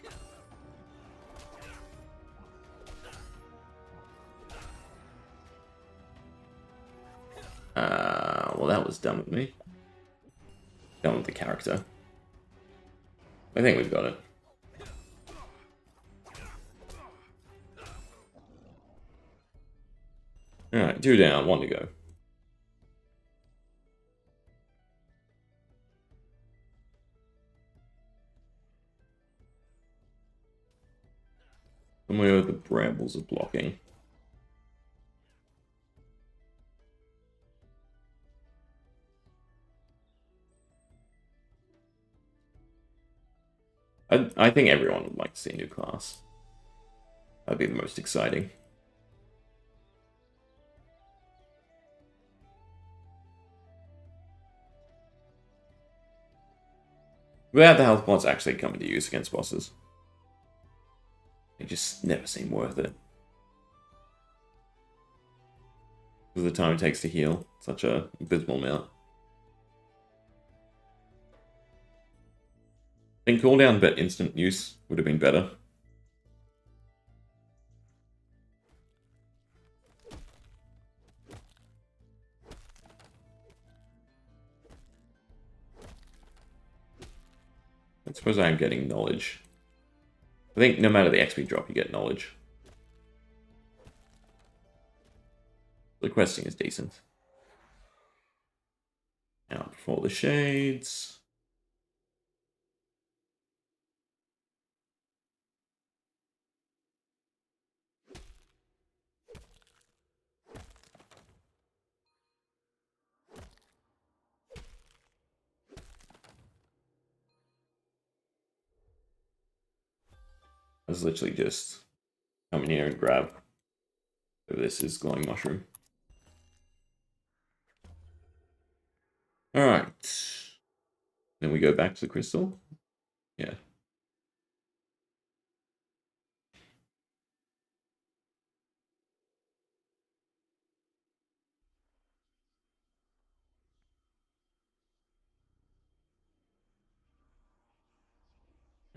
Well, that was done with me. Done with the character. I think we've got it. Alright, 2 down, 1 to go. Somewhere the brambles are blocking. I think everyone would like to see a new class. That'd be the most exciting. Without the health pots actually coming to use against bosses. They just never seem worth it. Because of the time it takes to heal. Such a abysmal amount. I think cooldown but instant use would have been better. I suppose I am getting knowledge. I think no matter the XP drop, you get knowledge. The questing is decent. Out before the shades. I was literally just come in here and grab. So this is glowing mushroom. Alright. Then we go back to the crystal. Yeah.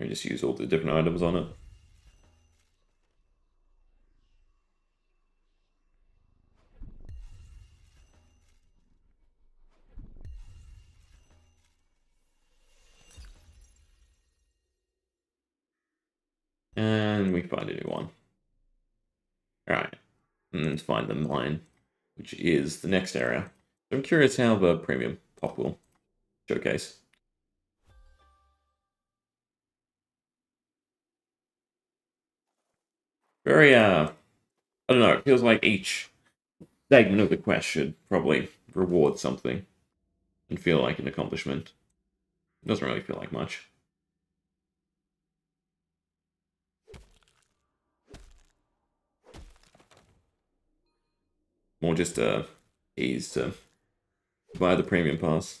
We just use all the different items on it. And we find a new one. Alright. And then find the mine, which is the next area. So I'm curious how the premium pop will showcase. Very, I don't know, it feels like each segment of the quest should probably reward something and feel like an accomplishment. It doesn't really feel like much. More just ease to buy the premium pass.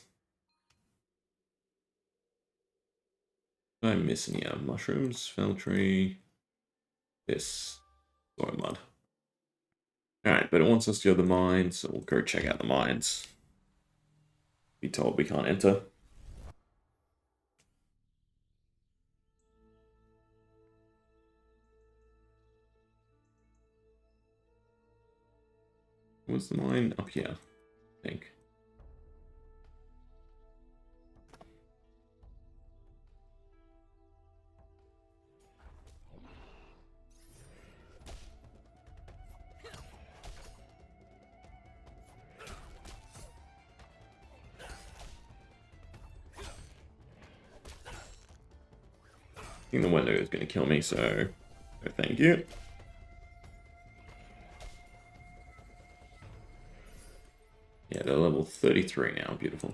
Did I miss any mushrooms, fell tree, this, soil mud. Alright, but it wants us to go to the mines, so we'll go check out the mines. Be told we can't enter. What's the mine? Up here, I think. I think the window is going to kill me, so thank you. Yeah, they're level 33 now. Beautiful.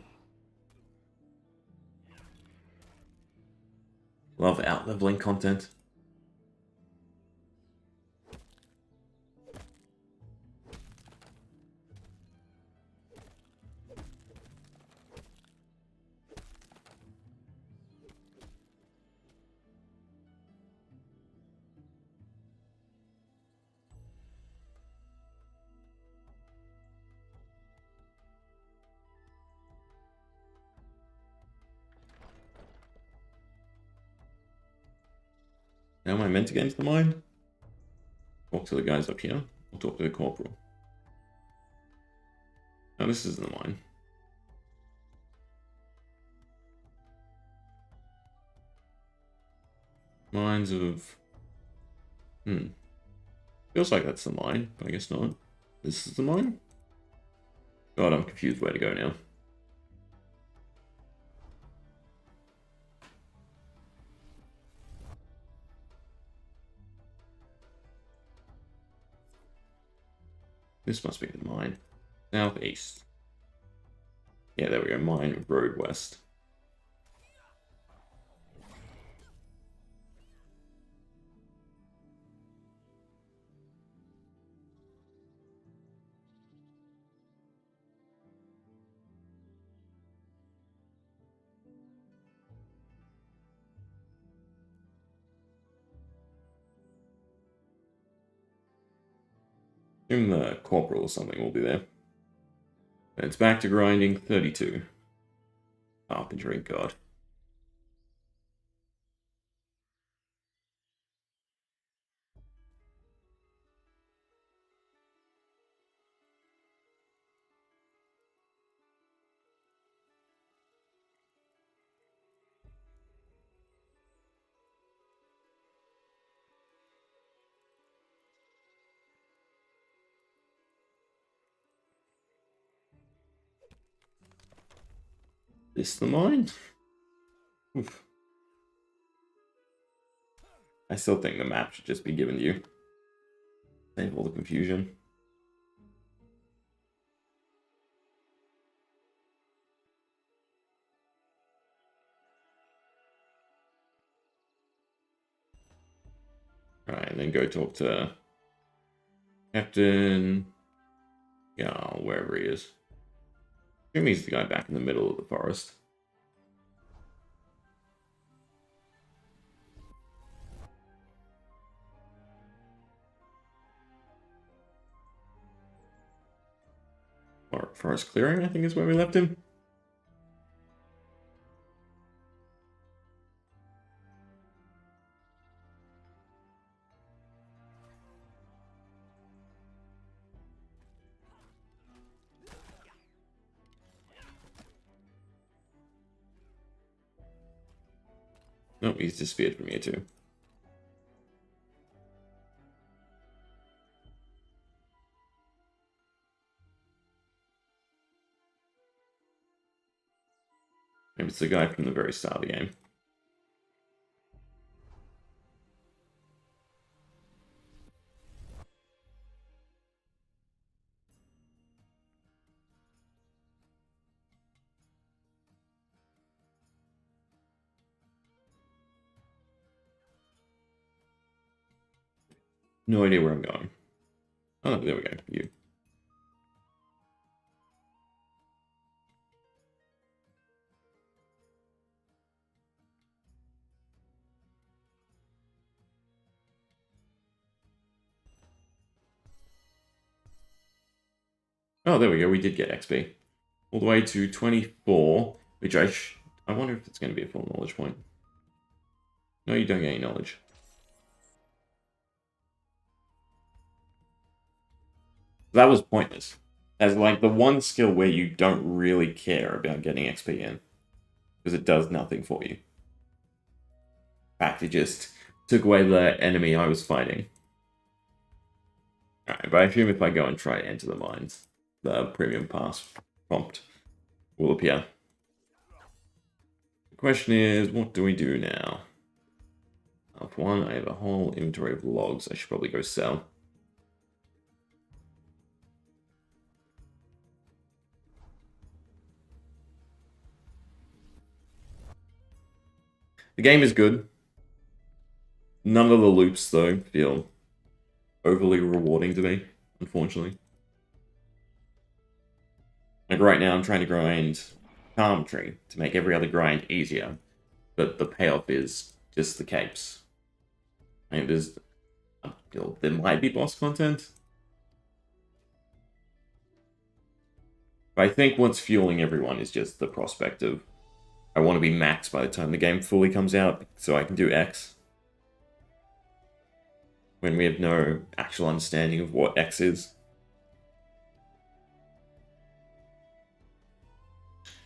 Love out-leveling content. How am I meant to get into the mine? Talk to the guys up here. I'll talk to the corporal. No, this isn't the mine. Mines of... Feels like that's the mine, but I guess not. This is the mine? God, I'm confused where to go now. This must be the mine. Southeast. Yeah, there we go. Mine road west. Assume the corporal or something will be there. And it's back to grinding 32. Carpentry, God. This the mine? Oof. I still think the map should just be given to you. Save all the confusion. Alright, and then go talk to Captain... Yeah, wherever he is. Assume he's the guy back in the middle of the forest. Or forest clearing, I think is where we left him. Nope, he's disappeared from here too. Maybe it's the guy from the very start of the game. No idea where I'm going. Oh, there we go. You. Oh, there we go. We did get XP. All the way to 24, which I wonder if it's going to be a full knowledge point. No, you don't get any knowledge. That was pointless. As like the one skill where you don't really care about getting XP in. Because it does nothing for you. In fact, it just took away the enemy I was fighting. Alright, but I assume if I go and try to enter the mines, the premium pass prompt will appear. The question is, what do we do now? For one, I have a whole inventory of logs I should probably go sell. The game is good. None of the loops, though, feel overly rewarding to me, unfortunately. Like right now, I'm trying to grind Carpentry to make every other grind easier, but the payoff is just the capes. I mean, there might be boss content, but I think what's fueling everyone is just the prospect of I want to be max by the time the game fully comes out, so I can do X. When we have no actual understanding of what X is.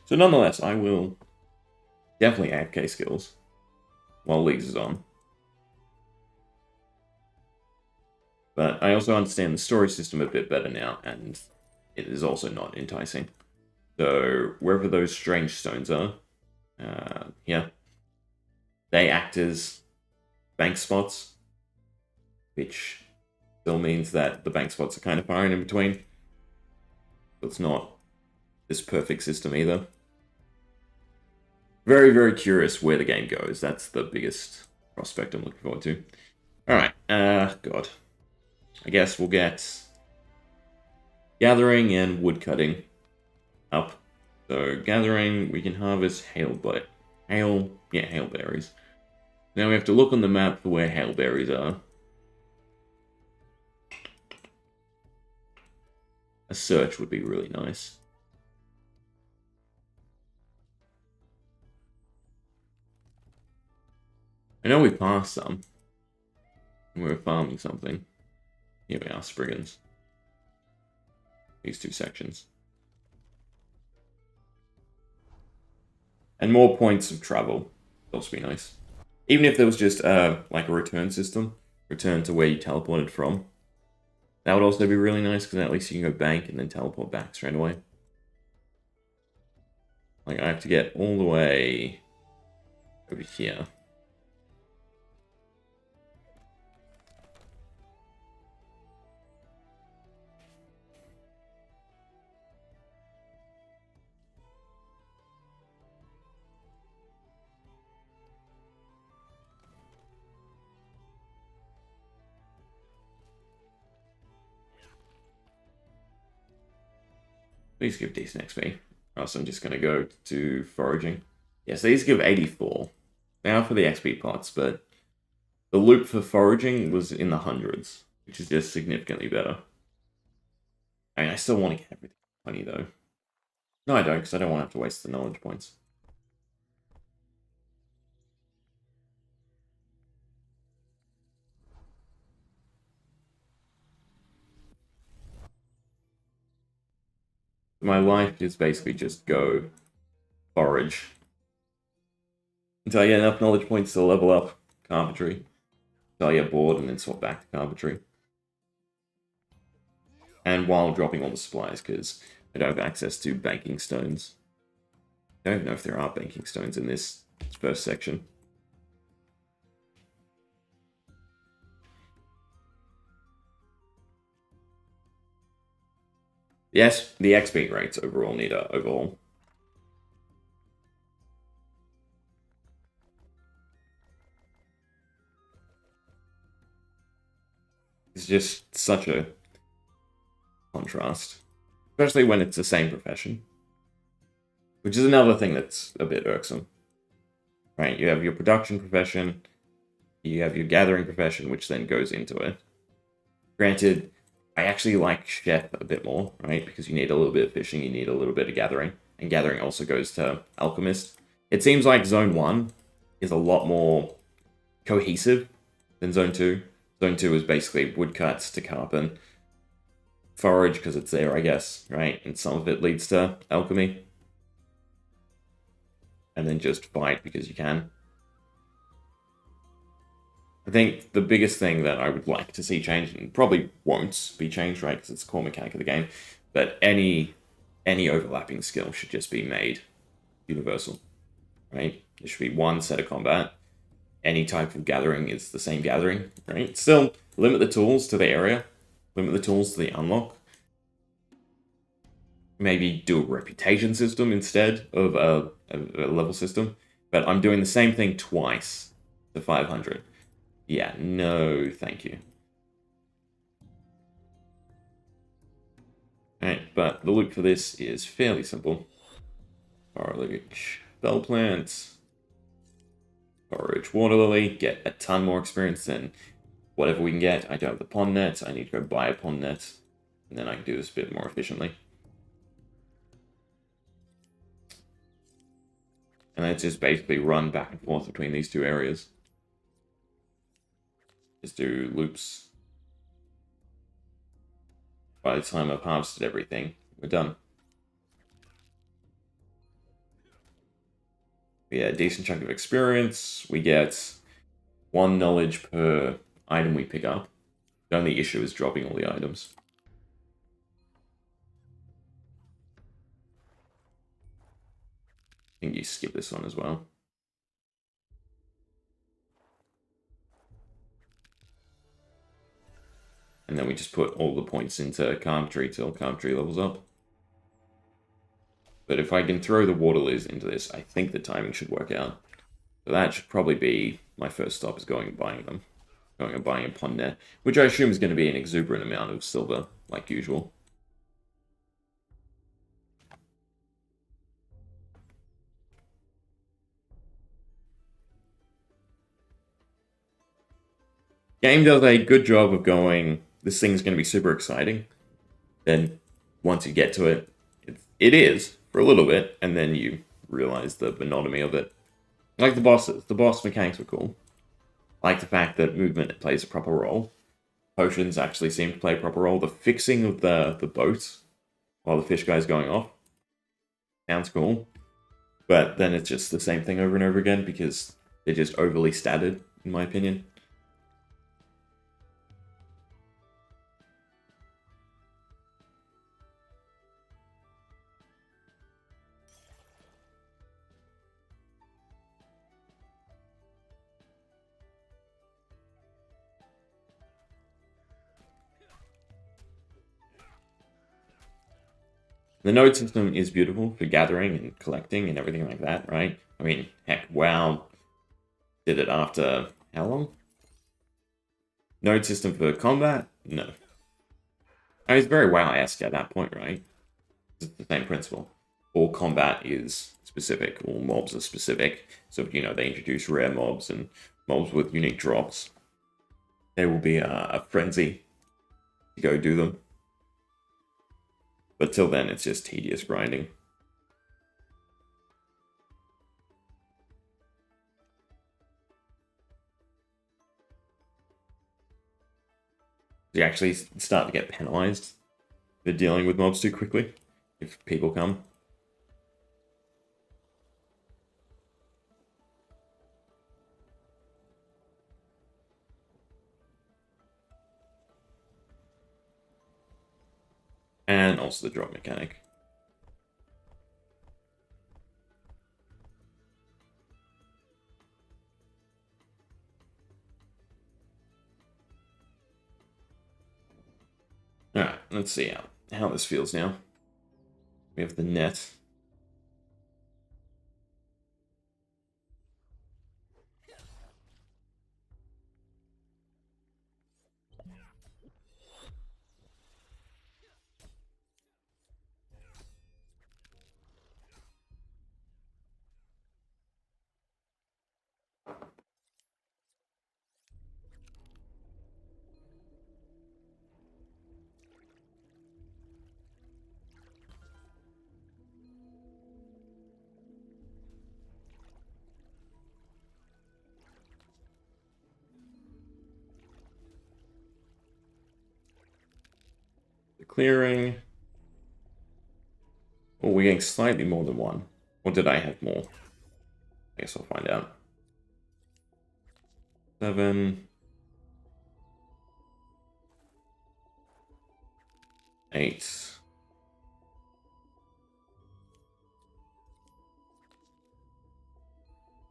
So nonetheless, I will definitely add K skills while Leagues is on. But I also understand the storage system a bit better now, and it is also not enticing. So wherever those strange stones are, yeah, they act as bank spots, which still means that the bank spots are kind of far in between. But it's not this perfect system either. Very, very curious where the game goes. That's the biggest prospect I'm looking forward to. Alright, God. I guess we'll get gathering and woodcutting up. So gathering, we can harvest hailberries. Now we have to look on the map for where hailberries are. A search would be really nice. I know we passed some. We were farming something. Here we are, Spriggans. These two sections. And more points of travel. Would also be nice. Even if there was just like a return system. Return to where you teleported from. That would also be really nice, because at least you can go bank and then teleport back straight away. Like, I have to get all the way over here. These give decent XP. So I'm just going to go to foraging. Yes, these give 84. They are for the XP pots, but the loop for foraging was in the hundreds, which is just significantly better. I mean, I still want to get everything 20 though. No, I don't, because I don't want to have to waste the knowledge points. My life is basically just go forage until I get enough knowledge points to level up Carpentry. Until I get bored and then swap back to Carpentry. And while dropping all the supplies, because I don't have access to banking stones. I don't even know if there are banking stones in this first section. Yes, the XP rates overall need a overhaul. It's just such a contrast. Especially when it's the same profession. Which is another thing that's a bit irksome. Right, you have your production profession, you have your gathering profession, which then goes into it. Granted, I actually like Chef a bit more, right? Because you need a little bit of fishing, you need a little bit of gathering. And gathering also goes to Alchemist. It seems like Zone 1 is a lot more cohesive than Zone 2. Zone 2 is basically woodcuts to carpent. Forage, because it's there, I guess, right? And some of it leads to alchemy. And then just fight because you can. I think the biggest thing that I would like to see changed, and probably won't be changed, right, because it's a core mechanic of the game, but any overlapping skill should just be made universal, right? There should be one set of combat. Any type of gathering is the same gathering, right? Still, limit the tools to the area, limit the tools to the unlock. Maybe do a reputation system instead of a level system, but I'm doing the same thing twice to 500. Yeah, no, thank you. Alright, but the loop for this is fairly simple. Forage, Bell Plant, Forage Water Lily, get a ton more experience than whatever we can get. I don't have the pond net, I need to go buy a pond net, and then I can do this a bit more efficiently. And let's just basically run back and forth between these two areas. Just do loops. By the time I've harvested everything, we're done. We get a decent chunk of experience. We get 1 knowledge per item we pick up. The only issue is dropping all the items. I think you skip this one as well. And then we just put all the points into Carpentry till Carpentry levels up. But if I can throw the water lilies into this, I think the timing should work out. So that should probably be my first stop, is going and buying them. Going and buying a pond net, which I assume is going to be an exuberant amount of silver, like usual. Game does a good job of going, this thing's going to be super exciting. Then once you get to it, it is for a little bit, and then you realize the monotony of it. Like the bosses. The boss mechanics were cool. I like the fact that movement plays a proper role. Potions actually seem to play a proper role. The fixing of the boat while the fish guy's going off sounds cool. But then it's just the same thing over and over again because they're just overly statted, in my opinion. The node system is beautiful for gathering and collecting and everything like that, right? I mean, heck, WoW did it after how long? Node system for combat? No. I mean, it's very WoW-esque at that point, right? It's the same principle. All combat is specific, all mobs are specific. So, you know, they introduce rare mobs and mobs with unique drops. There will be a frenzy to go do them. But till then, it's just tedious grinding. You actually start to get penalized for dealing with mobs too quickly if people come. And also the drop mechanic. Alright, let's see how this feels now. We have the net. The clearing. Oh, we're getting slightly more than one. Or did I have more? I guess I'll find out. 7. 8.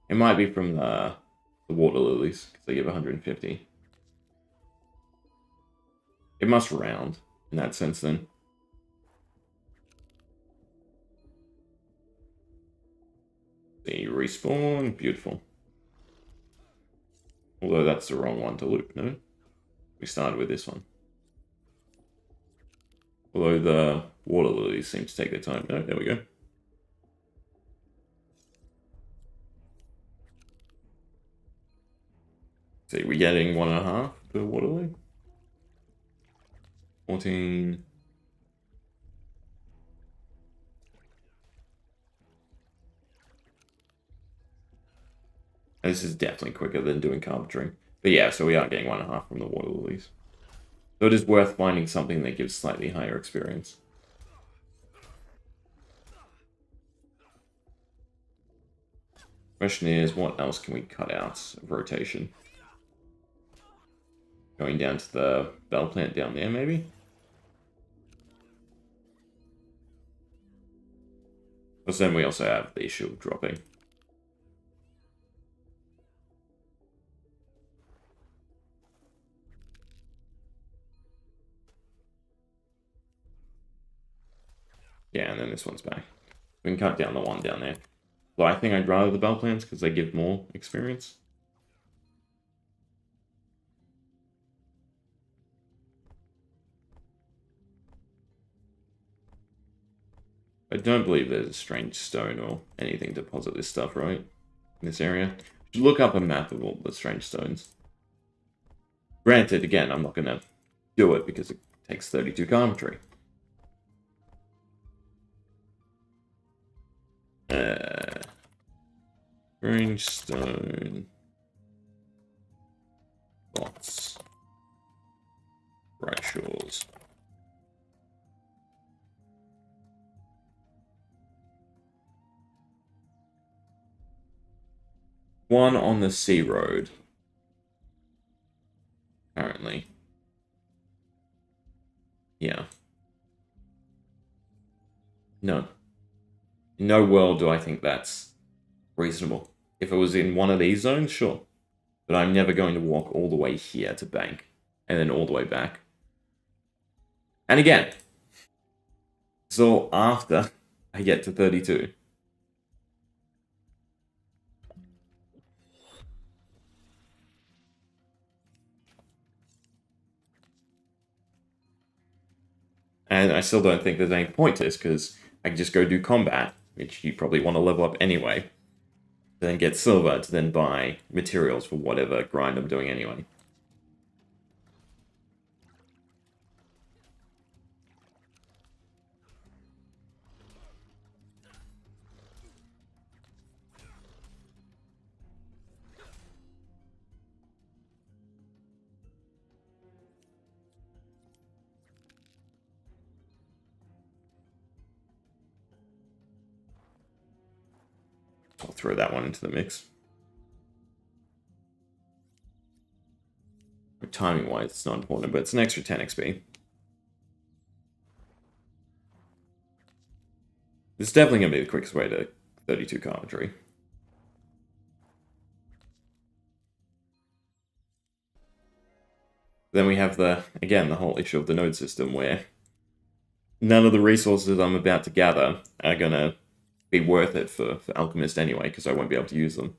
It might be from the water lilies, because they give 150. It must round in that sense then. See, respawn, beautiful. Although that's the wrong one to loop, no? We started with this one. Although the water lilies seem to take their time. No, there we go. See, we're getting 1.5 per water lily. 14. This is definitely quicker than doing carpentry. But yeah, so we are getting 1.5 from the water lilies. So it is worth finding something that gives slightly higher experience. Question is, what else can we cut out of rotation? Going down to the bell plant down there, maybe? Because then we also have the issue of dropping. Yeah, and then this one's back. We can cut down the one down there. Well, I think I'd rather the bell plants because they give more experience. I don't believe there's a strange stone or anything to deposit this stuff, right? In this area. Should look up a map of all the strange stones. Granted, again, I'm not going to do it because it takes 32 carpentry. Strange stone. Bots. Bright shores. One on the sea road. Apparently. Yeah. No. In no world do I think that's reasonable. If it was in one of these zones, sure. But I'm never going to walk all the way here to bank. And then all the way back. And again. So after I get to 32. And I still don't think there's any point to this, because I can just go do combat, which you probably want to level up anyway. Then get silver to then buy materials for whatever grind I'm doing anyway. I'll throw that one into the mix. Timing-wise, it's not important, but it's an extra 10 XP. This is definitely going to be the quickest way to 32 carpentry. Then we have again, the whole issue of the node system, where none of the resources I'm about to gather are going to be worth it for Alchemist anyway, because I won't be able to use them.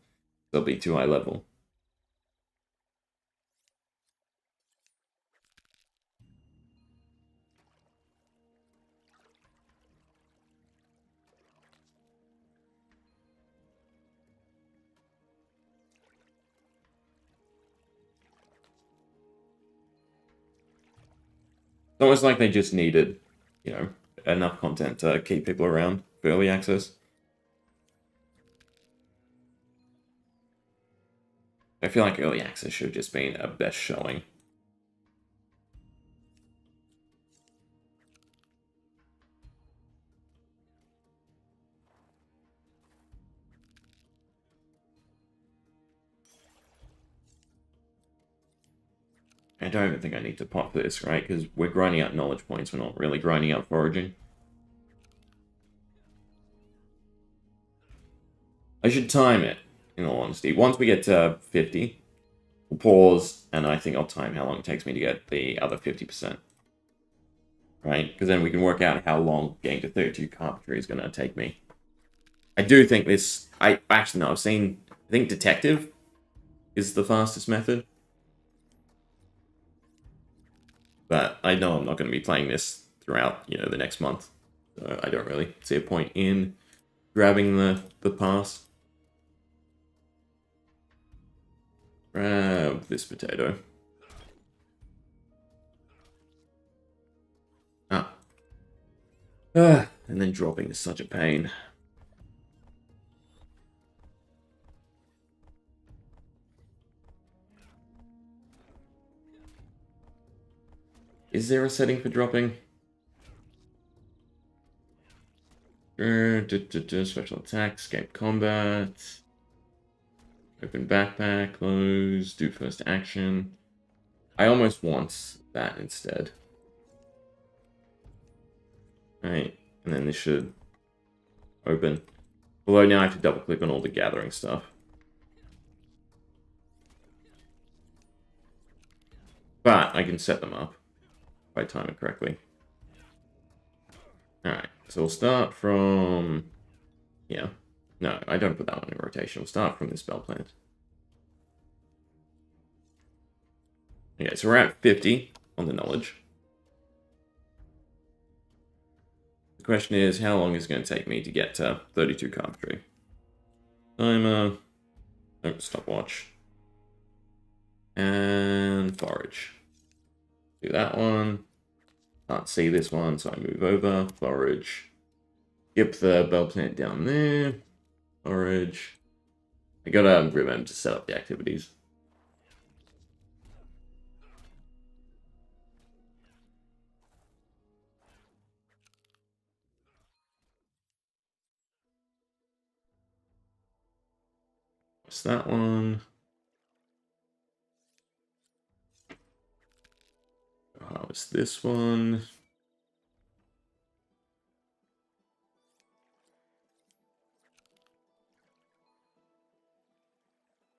They'll be too high level. It's almost like they just needed, enough content to keep people around for early access. I feel like early access should have just been a best showing. I don't even think I need to pop this, right? Because we're grinding out knowledge points. We're not really grinding out foraging. I should time it, in all honesty. Once we get to 50, we'll pause, and I think I'll time how long it takes me to get the other 50%. Right? Because then we can work out how long getting to 32 carpentry is going to take me. I do think this... Actually, no, I think detective is the fastest method. But I know I'm not going to be playing this throughout, the next month. So I don't really see a point in grabbing the pass. Grab this potato. And then dropping is such a pain. Is there a setting for dropping? Special attack, escape combat. Open backpack, close, do first action. I almost want that instead. Right, and then this should open. Although now I have to double click on all the gathering stuff. But I can set them up if I time it correctly. Alright, so we'll start from... Yeah. No, I don't put that one in rotation. We'll start from this spell plant. Okay, so we're at 50 on the knowledge. The question is, how long is it going to take me to get to 32 carpentry? Timer. Oh, stopwatch. And forage. Do that one. Can't see this one, so I move over. Forage. Skip the bell plant down there. Forage. I gotta remember to set up the activities. What's that one? Harvest this one.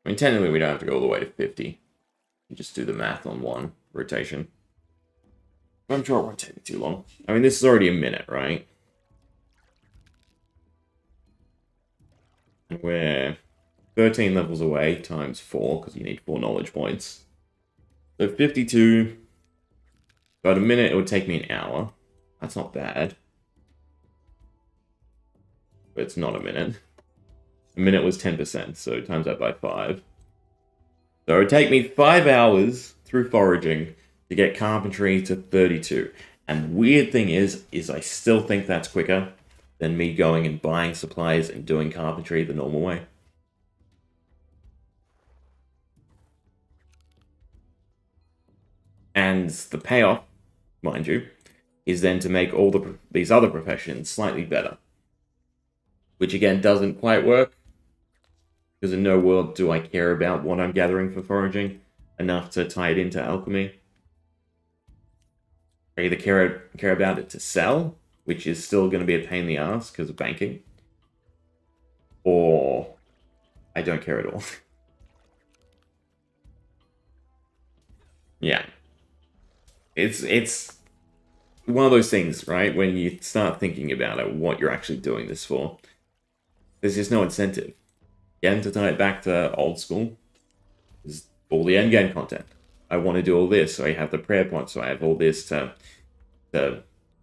I mean, technically we don't have to go all the way to 50. You just do the math on one rotation. I'm sure it won't take me too long. I mean, this is already a minute, right? And we're 13 levels away times 4, because you need 4 knowledge points. So 52. About a minute, it would take me an hour. That's not bad. But it's not a minute. A minute was 10%, so times that by 5. So it would take me 5 hours through foraging to get carpentry to 32. And the weird thing is I still think that's quicker than me going and buying supplies and doing carpentry the normal way. And the payoff, mind you, is then to make all these other professions slightly better. Which again doesn't quite work, because in no world do I care about what I'm gathering for foraging enough to tie it into alchemy. I either care about it to sell, which is still going to be a pain in the ass because of banking, or I don't care at all. Yeah. It's one of those things, right? When you start thinking about it, what you're actually doing this for, there's just no incentive. Again, to tie it back to old school, is all the endgame content. I want to do all this, so I have the prayer points, so I have all this to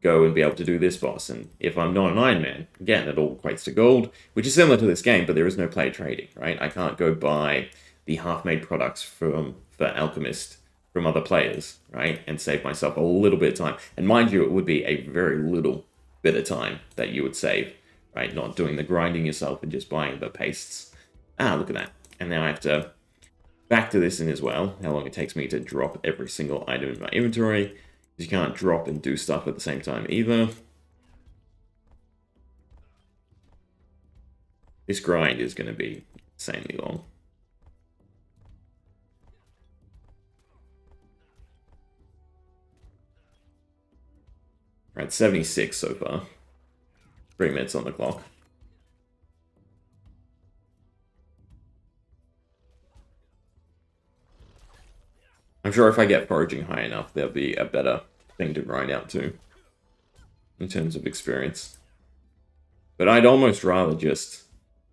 go and be able to do this boss. And if I'm not an Iron Man, again, it all equates to gold, which is similar to this game, but there is no player trading, right? I can't go buy the half-made products for Alchemist from other players, right? And save myself a little bit of time. And mind you, it would be a very little bit of time that you would save, right? Not doing the grinding yourself and just buying the pastes. Ah, look at that. And now I have to factor this in as well, how long it takes me to drop every single item in my inventory. You can't drop and do stuff at the same time either. This grind is going to be insanely long. Right, 76 so far. 3 minutes on the clock. I'm sure if I get foraging high enough, there'll be a better thing to grind out to. In terms of experience. But I'd almost rather just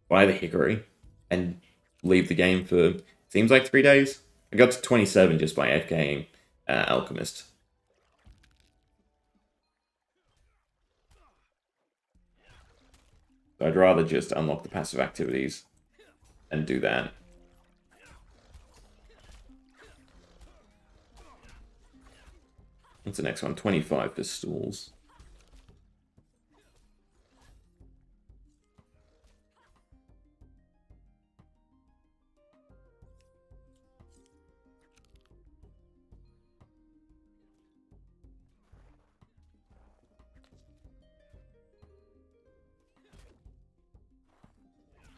buy the hickory and leave the game for, seems like 3 days. I got to 27 just by FKing Alchemist. So I'd rather just unlock the passive activities and do that. What's the next one? 25 for stools.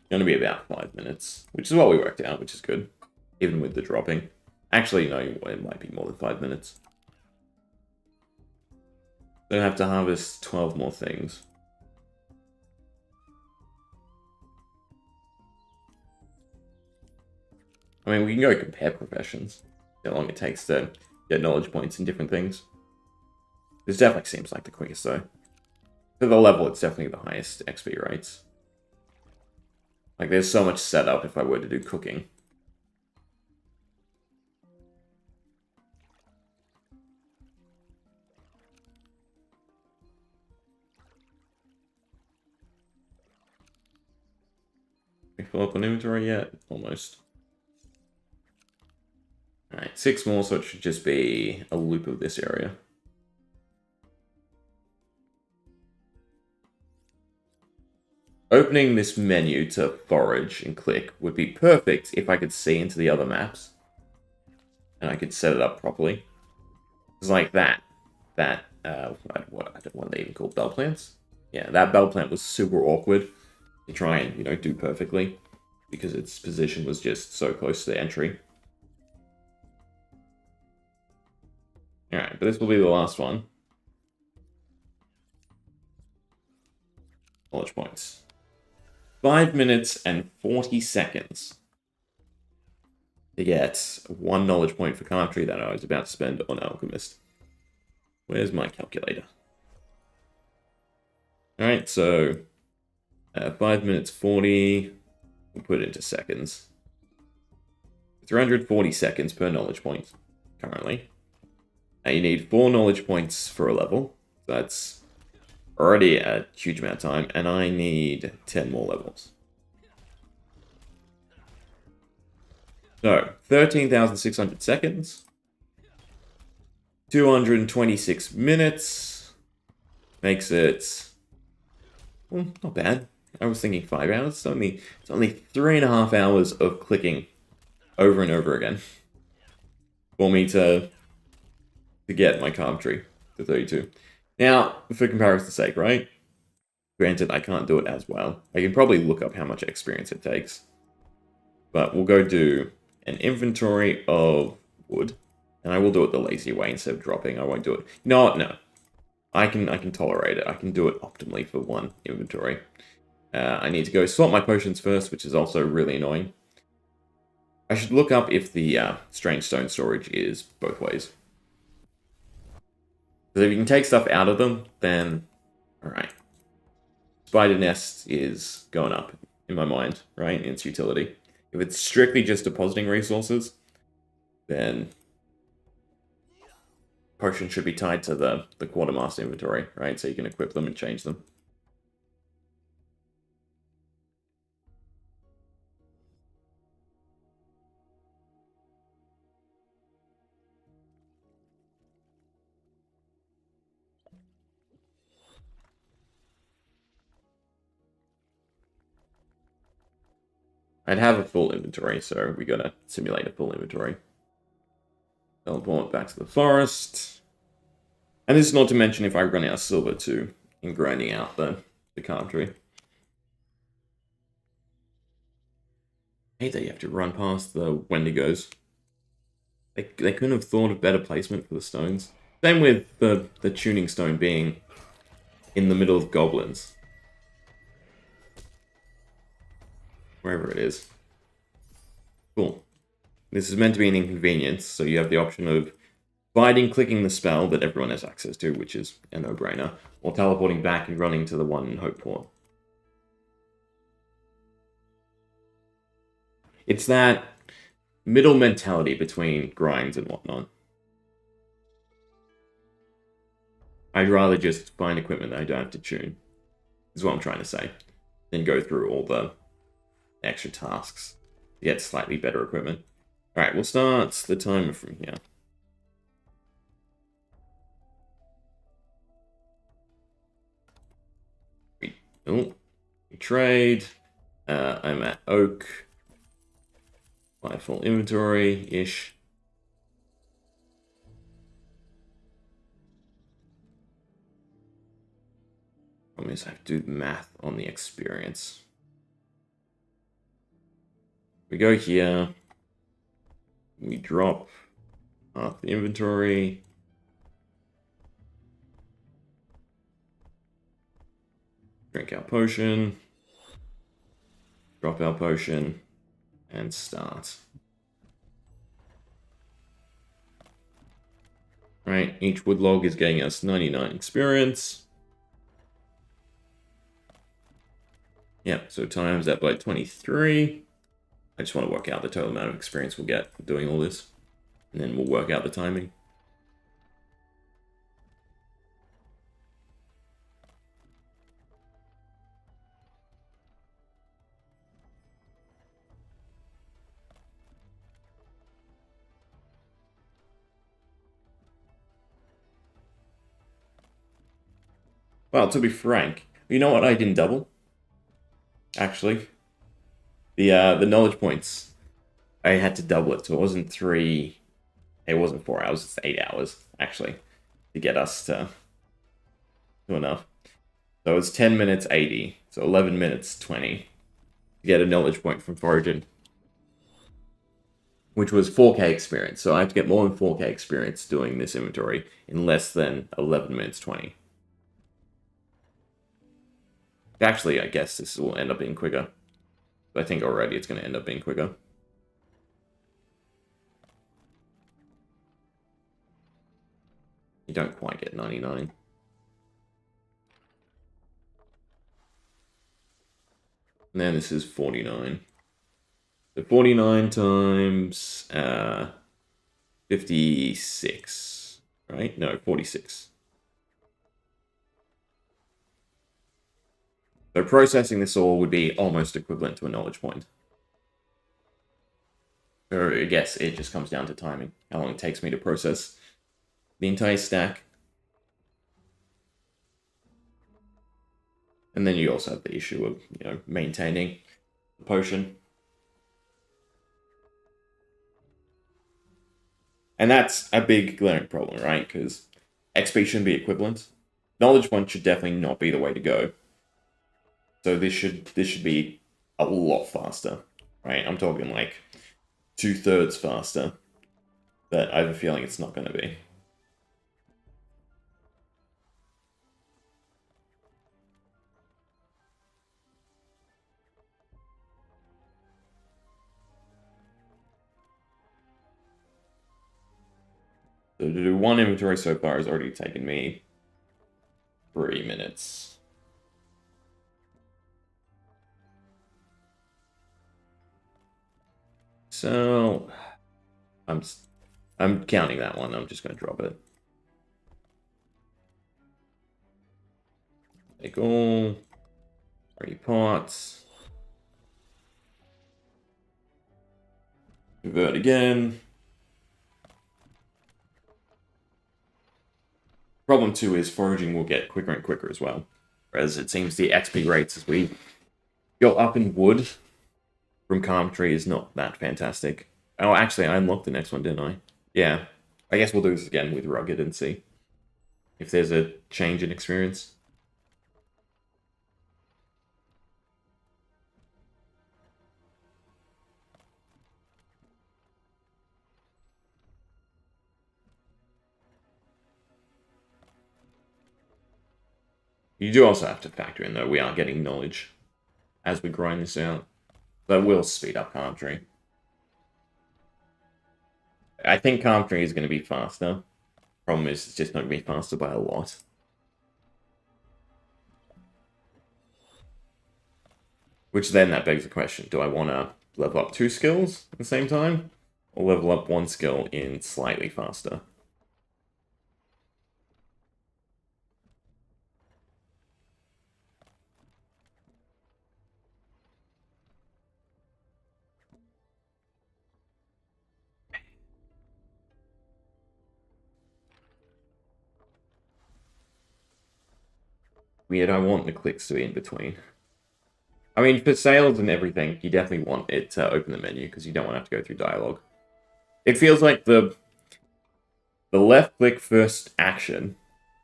Going to be about 5 minutes, which is what we worked out, which is good, even with the dropping. Actually, no, it might be more than 5 minutes. Don't have to harvest 12 more things. I mean, we can go compare professions. How long it takes to get knowledge points in different things. This definitely seems like the quickest, though. For the level, it's definitely the highest XP rates. Like, there's so much setup if I were to do cooking. We fill up an inventory yet? Almost. Alright, 6 more, so it should just be a loop of this area. Opening this menu to forage and click would be perfect if I could see into the other maps. And I could set it up properly. It's like that. What they even call bell plants? Yeah, that bell plant was super awkward to try and, you know, do perfectly. Because its position was just so close to the entry. Alright, but this will be the last one. Knowledge points. 5 minutes and 40 seconds to get 1 knowledge point for Carpentry that I was about to spend on Alchemist. Where's my calculator? Alright, so 5 minutes 40, we'll put it into seconds. 340 seconds per knowledge point, currently. Now you need 4 knowledge points for a level. That's already a huge amount of time, and I need 10 more levels. So, 13,600 seconds. 226 minutes. Makes it... well, not bad. I was thinking 5 hours. It's only 3.5 hours of clicking over and over again for me to get my Carpentry to 32. Now, for comparison's sake, right? Granted, I can't do it as well. I can probably look up how much experience it takes. But we'll go do an inventory of wood. And I will do it the lazy way instead of dropping. I won't do it. No. I can tolerate it. I can do it optimally for 1 inventory. I need to go swap my potions first, which is also really annoying. I should look up if the strange stone storage is both ways. Because if you can take stuff out of them, then... alright. Spider Nest is going up, in my mind, right? In its utility. If it's strictly just depositing resources, then... potion should be tied to the Quartermaster inventory, right? So you can equip them and change them. I'd have a full inventory, so we gotta simulate a full inventory. Teleport back to the forest. And this is not to mention if I run out of silver too, in grinding out the Carpentry. I hate that you have to run past the Wendigos. They couldn't have thought of better placement for the stones. Same with the tuning stone being in the middle of goblins. Wherever it is. Cool. This is meant to be an inconvenience, so you have the option of fighting clicking the spell that everyone has access to, which is a no-brainer, or teleporting back and running to the one in Hopeport. It's that middle mentality between grinds and whatnot. I'd rather just find equipment that I don't have to tune, is what I'm trying to say, than go through all the extra tasks to get slightly better equipment. Alright, we'll start the timer from here. We trade. I'm at Oak. My full inventory-ish. Problem is I have to do the math on the experience. We go here. We drop half the inventory. Drink our potion. Drop our potion. And start. Right, each wood log is getting us 99 experience. Yep, so times that by 23. I just want to work out the total amount of experience we'll get doing all this. And then we'll work out the timing. Well, to be frank, you know what I didn't double? Actually. The knowledge points. I had to double it, so it wasn't 3... It wasn't 4 hours, it's 8 hours, actually, to get us to enough. So it's 10 minutes 80, so 11 minutes 20 to get a knowledge point from Foraging. Which was 4k experience, so I have to get more than 4k experience doing this inventory in less than 11 minutes 20. Actually, I guess this will end up being quicker. But I think already it's going to end up being quicker. You don't quite get 99. And then this is 49. So 49 times 56, right? No, 46. So processing this all would be almost equivalent to a knowledge point. Or I guess it just comes down to timing. How long it takes me to process the entire stack. And then you also have the issue of, maintaining the potion. And that's a big glaring problem, right? Because XP shouldn't be equivalent. Knowledge point should definitely not be the way to go. So this should be a lot faster, right? I'm talking like 2/3 faster. But I have a feeling it's not going to be. So to do one inventory so far has already taken me 3 minutes. So I'm counting that one. I'm just going to drop it. Take all 30 pots. Convert again. Problem 2 is foraging will get quicker and quicker as well. Whereas it seems the XP rates as we go up in wood from Carpentry is not that fantastic. Oh, actually, I unlocked the next one, didn't I? Yeah. I guess we'll do this again with Rugged and see if there's a change in experience. You do also have to factor in, though, we are getting knowledge as we grind this out. That will speed up Carpentry. I think Carpentry is going to be faster. Problem is, it's just not going to be faster by a lot. Which then that begs the question, do I want to level up 2 skills at the same time? Or level up 1 skill in slightly faster? Weird, I want the clicks to be in between. I mean, for sales and everything, you definitely want it to open the menu, because you don't want to have to go through dialogue. It feels like the left click first action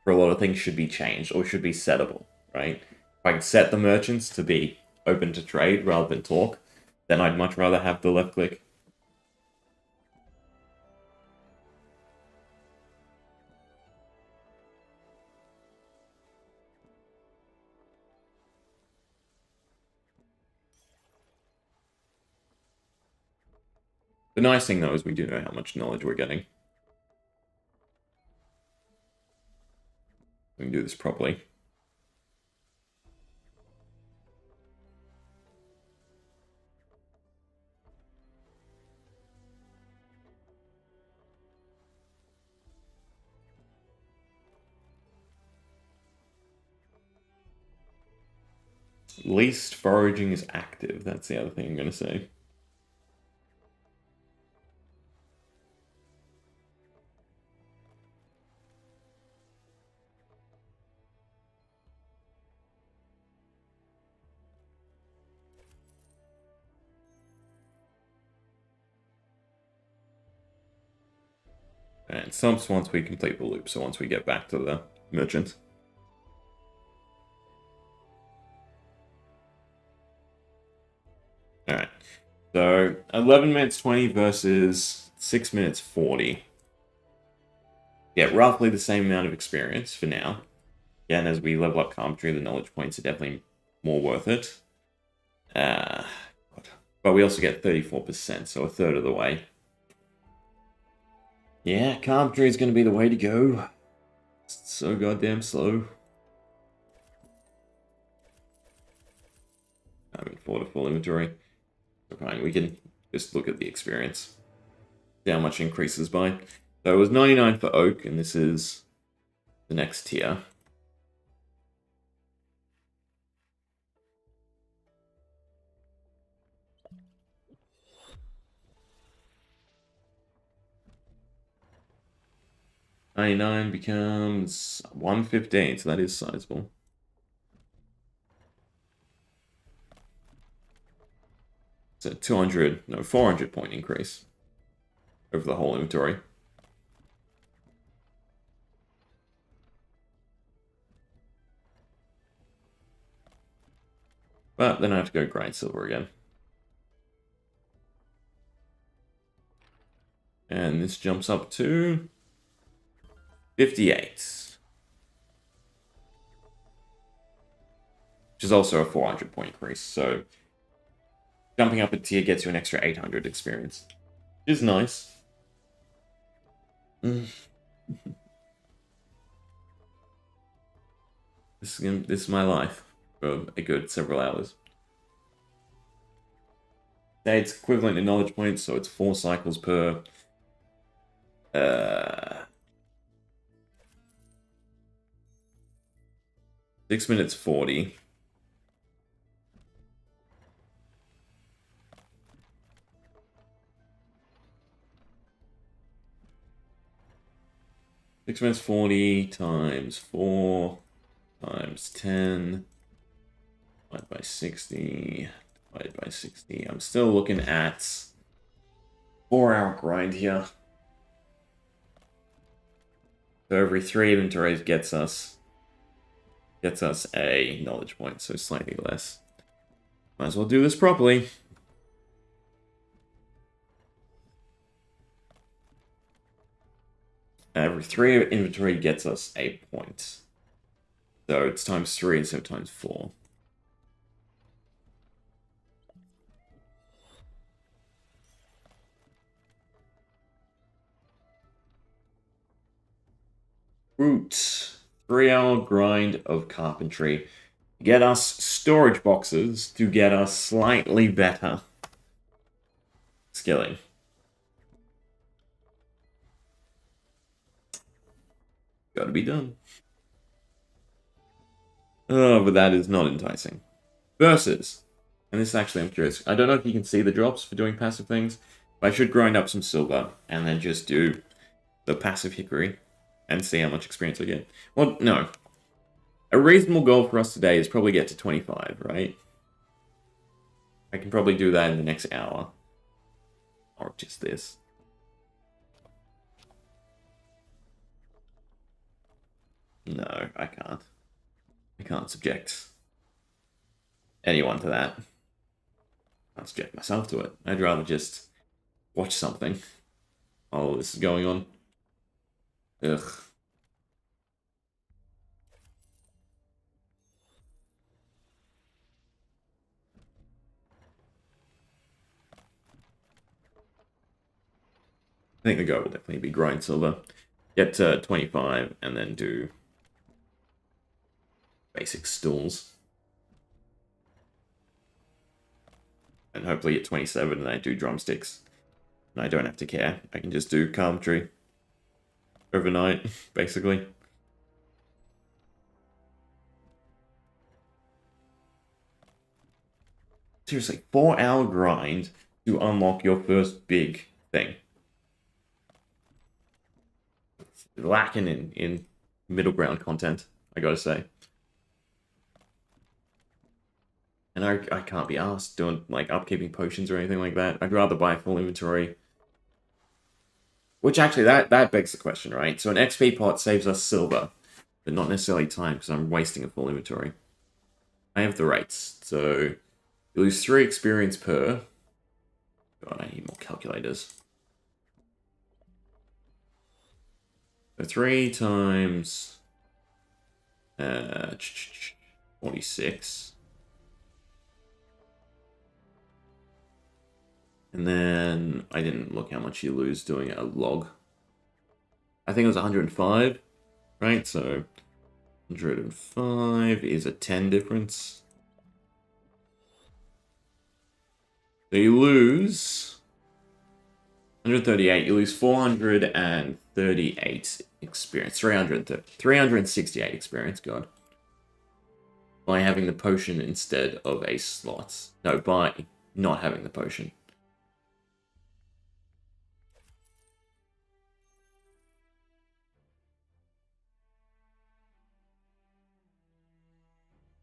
for a lot of things should be changed, or should be settable, right? If I can set the merchants to be open to trade rather than talk, then I'd much rather have the left click. The nice thing, though, is we do know how much knowledge we're getting. We can do this properly. At least foraging is active. That's the other thing I'm going to say. And sumps once we complete the loop, so once we get back to the merchant. Alright, so 11 minutes 20 versus 6 minutes 40. Yeah, roughly the same amount of experience for now. Yeah, and as we level up Carpentry, the knowledge points are definitely more worth it. But we also get 34%, so a third of the way. Yeah, Carpentry is going to be the way to go. It's so goddamn slow. I haven't fought a full inventory. So fine, we can just look at the experience. See how much it increases by. So it was 99 for Oak, and this is the next tier. $99 becomes $115, so that is sizable. So 400 point increase over the whole inventory. But then I have to go grind silver again. And this jumps up to 58. Which is also a 400 point increase, so jumping up a tier gets you an extra 800 experience. Which is nice. This is my life for a good several hours. It's equivalent in knowledge points, so it's 4 cycles per 6 minutes 40. Six minutes 40 times 4 times 10 divided by 60 divided by 60. I'm still looking at 4-hour grind here. So every 3 inventories gets us a knowledge point, so slightly less. Might as well do this properly. Every 3 inventory gets us a point. So it's times 3 instead of times 4. Root. 3-hour grind of carpentry. Get us storage boxes to get us slightly better skilling. Gotta be done. Oh, but that is not enticing. Versus. And this actually, I'm curious. I don't know if you can see the drops for doing passive things, but I should grind up some silver and then just do the passive hickory and see how much experience I get. Well, no. A reasonable goal for us today is probably get to 25, right? I can probably do that in the next hour. Or just this. No, I can't. I can't subject anyone to that. I can't subject myself to it. I'd rather just watch something while this is going on. Ugh. I think the goal will definitely be grind silver. Get to 25 and then do basic stools. And hopefully get 27 and I do drumsticks. And I don't have to care. I can just do carpentry overnight, basically. Seriously, 4-hour grind to unlock your first big thing. It's lacking in middle ground content, I gotta say. And I can't be asked doing like upkeeping potions or anything like that. I'd rather buy full inventory. Which actually, that begs the question, right? So an XP pot saves us silver, but not necessarily time because I'm wasting a full inventory. I have the rates, so you lose 3 experience per. God, I need more calculators. So 3 times 46. And then I didn't look how much you lose doing a log. I think it was 105, right? So 105 is a 10 difference. So you lose 138, you lose 438 experience, 368 experience, God. By having the potion instead of a slot. No, by not having the potion.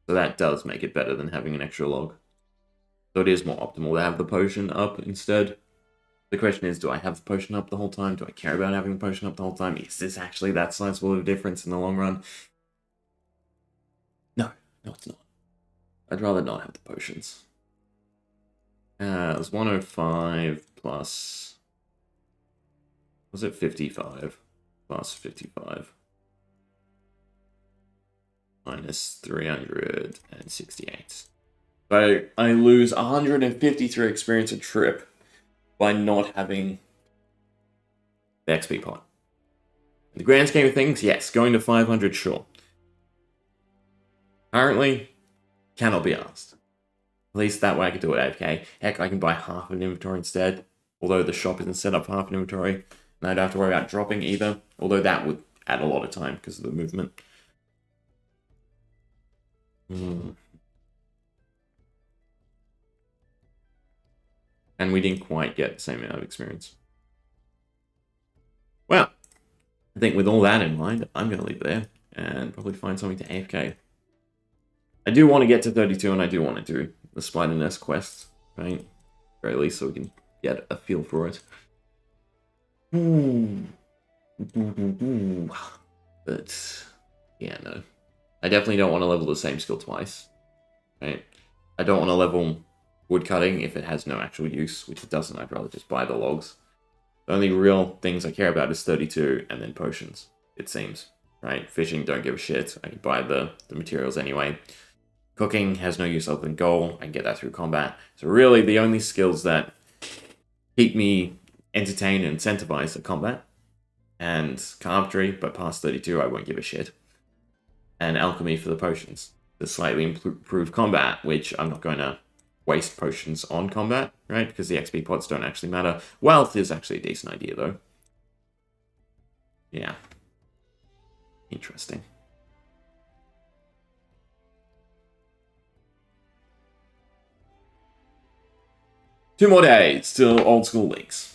So that does make it better than having an extra log. So it is more optimal to have the potion up instead. The question is, do I have the potion up the whole time? Do I care about having the potion up the whole time? Is this actually that sizable of a difference in the long run? No, it's not. I'd rather not have the potions. It was 105 plus... Was it 55? Plus 55. Minus 368. So I lose 153 experience a trip by not having the XP pot. In the grand scheme of things, yes, going to 500, sure. Currently, cannot be asked. At least that way I can do it AFK. Heck, I can buy half an inventory instead, although the shop isn't set up for half an inventory, and I don't have to worry about dropping either, although that would add a lot of time because of the movement. And we didn't quite get the same amount of experience. Well, I think with all that in mind, I'm going to leave it there and probably find something to AFK. I do want to get to 32 and I do want to do the Spider Nest quest, right? At very least so we can get a feel for it. But, yeah, no. I definitely don't want to level the same skill twice, right? I don't want to level woodcutting if it has no actual use, which it doesn't. I'd rather just buy the logs. The only real things I care about is 32 and then potions, it seems, right? Fishing, don't give a shit. I can buy the materials anyway. Cooking has no use other than gold. I can get that through combat. So really, the only skills that keep me entertained and incentivized are combat and carpentry, but past 32, I won't give a shit. And alchemy for the potions. The slightly improved combat, which I'm not going to waste potions on combat, right? Because the XP pots don't actually matter. Wealth is actually a decent idea, though. Yeah. Interesting. Two more days till old school leagues.